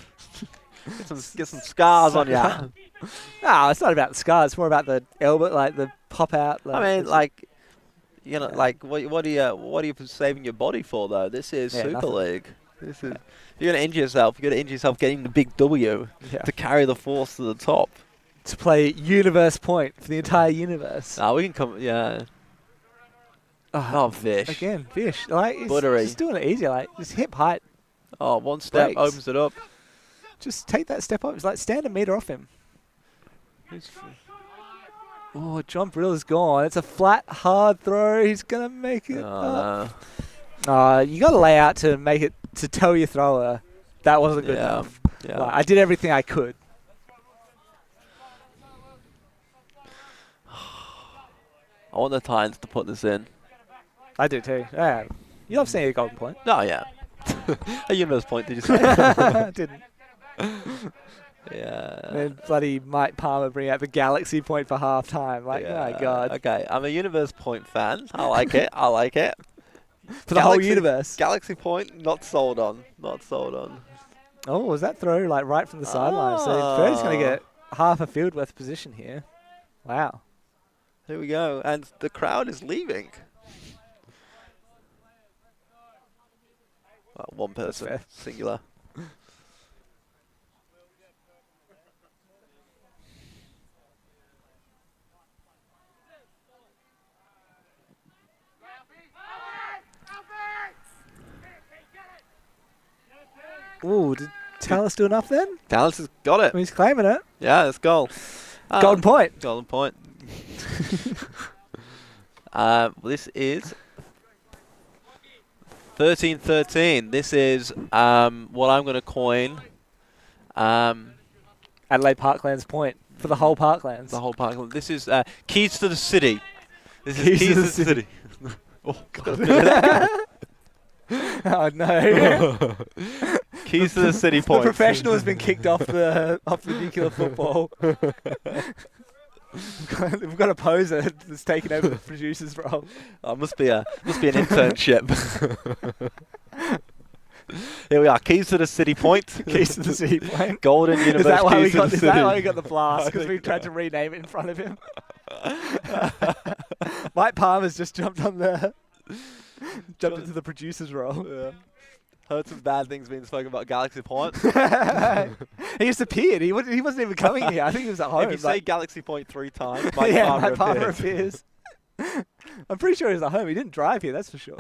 Get some scars on you. No, it's not about the scars. It's more about the elbow, like the pop out. I mean, like, you know, like what are you saving your body for though? This is Super nothing. League. This is you're gonna injure yourself. You're gonna injure yourself getting the big W to carry the force to the top. To play universe point for the entire universe. We can come. Yeah. Oh, Vish. Again, Vish. Like, he's Buttery. just doing it easier. Like, just hip height. Oh, one step breaks. opens it up. Just take that step up. It's like stand a meter off him. Oh, John Brill is gone. It's a flat, hard throw. He's going to make it up. No. You got to lay out to make it, to tell your thrower that wasn't good enough. Yeah. Like, I did everything I could. I want the Titans to put this in. I do too. Yeah. You love seeing a golden point. Oh, yeah. A universe point, did you say? Didn't. Yeah. And then bloody Mike Palmer bring out the galaxy point for half time. Like, my God. Okay, I'm a universe point fan. I like it. I like it. For the whole universe. Galaxy point, not sold on. Not sold on. Oh, was that throw like right from the sideline? So Bird's going to get half a field worth position here. Wow. Here we go. And the crowd is leaving. Well, one person, singular. Ooh, did Tallis do enough then? Tallis has got it. He's claiming it. Yeah, it's goal. Golden point. Golden point. This is 13-13. This is what I'm going to coin. Adelaide Parklands point for the whole Parklands. The whole Parklands. This is Keys to the City. This is Keys to the City. Oh, God. Oh, no. Keys to the City point. The professional has been kicked off the nuclear football. We've got a poser that's taken over the producer's role. Oh, must be an internship. Here we are. Keys to the City point. Keys to the City point. Golden University. Is that why we Keys to got? the Is City. that why we got the blast? Because we tried to rename it in front of him. Mike Palmer's just jumped on the. Jumped into the producer's role. Yeah. Heard some bad things being spoken about Galaxy Point. He just appeared. He wasn't even coming here. I think he was at home. If you say Galaxy Point 3 times, Mike Palmer appears. I'm pretty sure he was at home. He didn't drive here, that's for sure.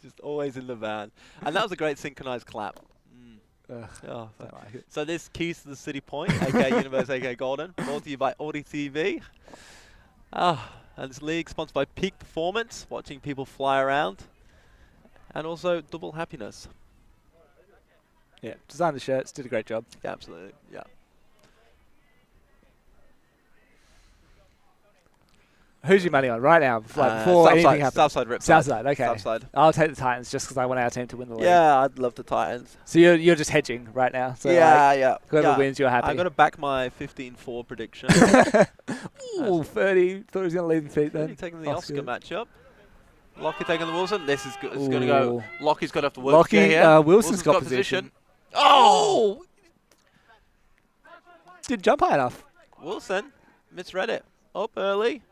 Just always in the van. And that was a great synchronized clap. Don't like it. So this Keys to the City point, aka Universe, aka Golden, brought to you by ULTI.TV. And this league sponsored by Peak Performance, watching people fly around. And also Double Happiness. Yeah, designed the shirts, did a great job. Yeah, absolutely. Yeah. Who's your money on right now? Like before anything happens. Southside Riptide. Southside, okay. Southside. I'll take the Titans just because I want our team to win the league. Yeah, I'd love the Titans. So you're just hedging right now. So yeah. Whoever wins, you're happy. I'm going to back my 15-4 prediction. Ooh, 30. Thought he was going to lead the feet then. Taking the Oscar matchup. Lockie taking the Wilson. This is good. This is going to go. Lockie's got to have to work. Lockie, here. Wilson's got position. Oh! Didn't jump high enough. Wilson misread it. Up early.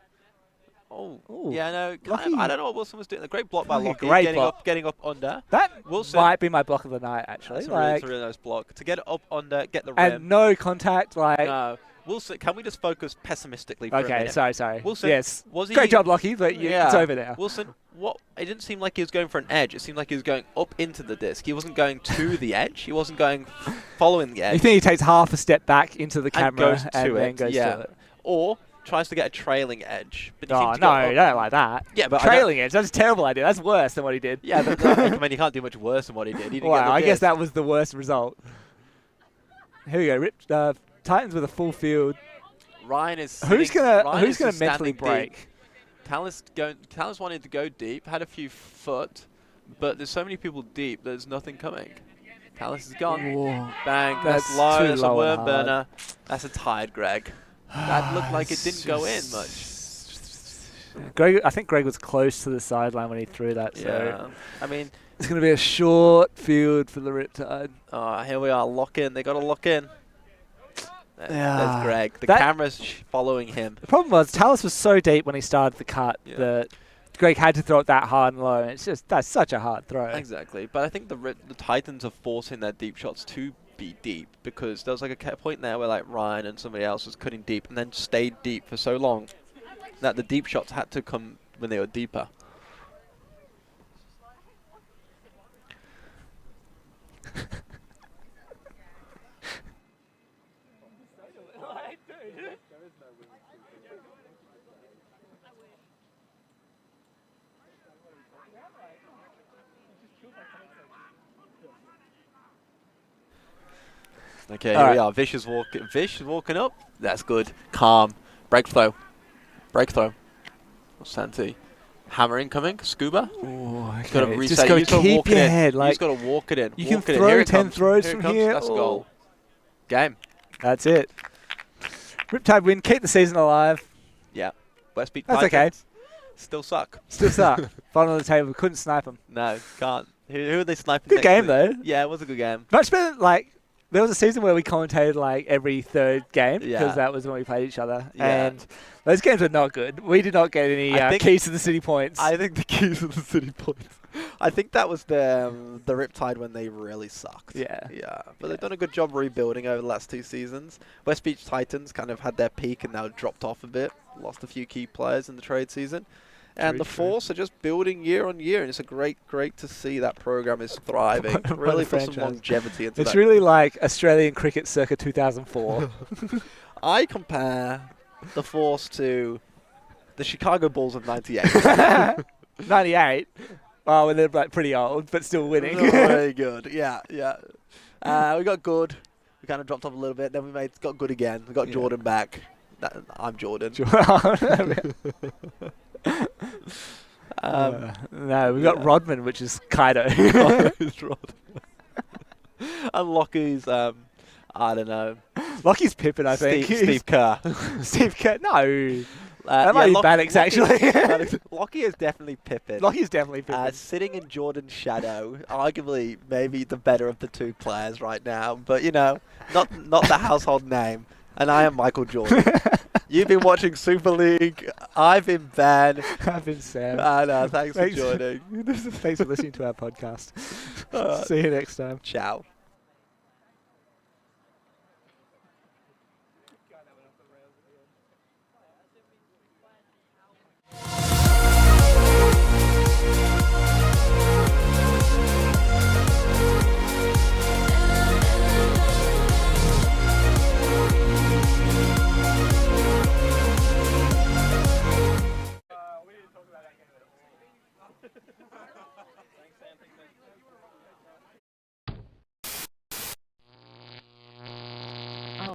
Oh, Ooh. yeah, no. Lockie. I don't know what Wilson was doing. A great block by Lockie. Great block. Getting up under. That Wilson might be my block of the night, actually. That's a really nice block. To get it up under, get the rim. And no contact, like... No. Wilson, can we just focus pessimistically for a minute? Okay, sorry. Wilson, yes. was he... Great job, Lockie, but it's over now. Wilson, what? It didn't seem like he was going for an edge. It seemed like he was going up into the disc. He wasn't going to the edge. He wasn't going following the edge. You think he takes half a step back into the camera and then goes to it? Or tries to get a trailing edge. But No, you don't like that. Yeah, but trailing edge, that's a terrible idea. That's worse than what he did. Yeah, but I mean, you can't do much worse than what he did. He didn't get the I guess disc. that was the worst result. Here we go. Titans with a full field. Ryan is Who's gonna just mentally standing break? deep. Tallis wanted to go deep, had a few foot, but there's so many people deep, there's nothing coming. Tallis is gone. Whoa. Bang. That's That's low. too That's low a and worm hard. burner. That's a tied, Greg. That looked like it didn't go in much. I think Greg was close to the sideline when he threw that. So Yeah. I mean, it's going to be a short field for the Riptide. here we are. Lock in. They got to lock in. Yeah. There's Greg. The That- camera's following him. The problem was Tallis was so deep when he started the cut that Greg had to throw it that hard and low. And it's just that's such a hard throw. Exactly. But I think the Titans are forcing their deep shots to be deep because there was like a point there where like Ryan and somebody else was cutting deep and then stayed deep for so long that the deep shots had to come when they were deeper. Okay, here we are. Vish is walking up. That's good. Calm. Break throw. Break throw. Santi. Hammer incoming. Scuba. Ooh, okay. Got to reset. Just got to keep your head. You Like just got to walk it in. you can Walk it in. throw Here it 10 comes. throws Here it from comes. here. That's a goal. Game. That's it. Riptide win. Keep the season alive. Yeah. West beat That's Titans. Still suck. Still suck. Bottom of the table. Couldn't snipe them. No, can't. Who are they sniping Good next game week? though. Yeah, it was a good game. Much better. Like there was a season where we commentated like every third game because Yeah. that was when we played each other, Yeah. and those games were not good. We did not get any I think- keys to the city points. I think the keys of the city points. I think that was the Riptide when they really sucked. Yeah. Yeah. But they've done a good job rebuilding over the last 2 seasons. West Beach Titans kind of had their peak and now dropped off a bit. Lost a few key players in the trade season. And the Force are just building year on year, and it's a great to see that program is thriving. What a Really put some franchise. longevity into It's that. really like Australian cricket circa 2004. I compare the Force to the Chicago Bulls of '98. 98. Oh, well, they're like pretty old, but still winning. Very good. Yeah. We got good. We kind of dropped off a little bit. Then we got good again. We got Jordan back. I'm Jordan. No, we got Rodman, which is Kaido. And Lockie's, I don't know. Lockie's Pippin, I think. Steve Kerr. Steve Kerr. No. That might be Bannox, actually. Lockie is definitely Pippin. Lockie's definitely Pippin. Sitting in Jordan's shadow, arguably maybe the better of the 2 players right now. But, you know, not the household name. And I am Michael Jordan. You've been watching Super League. I've been Ben. I've been Sam. Thanks for joining. Thanks for listening to our podcast. See you next time. Ciao.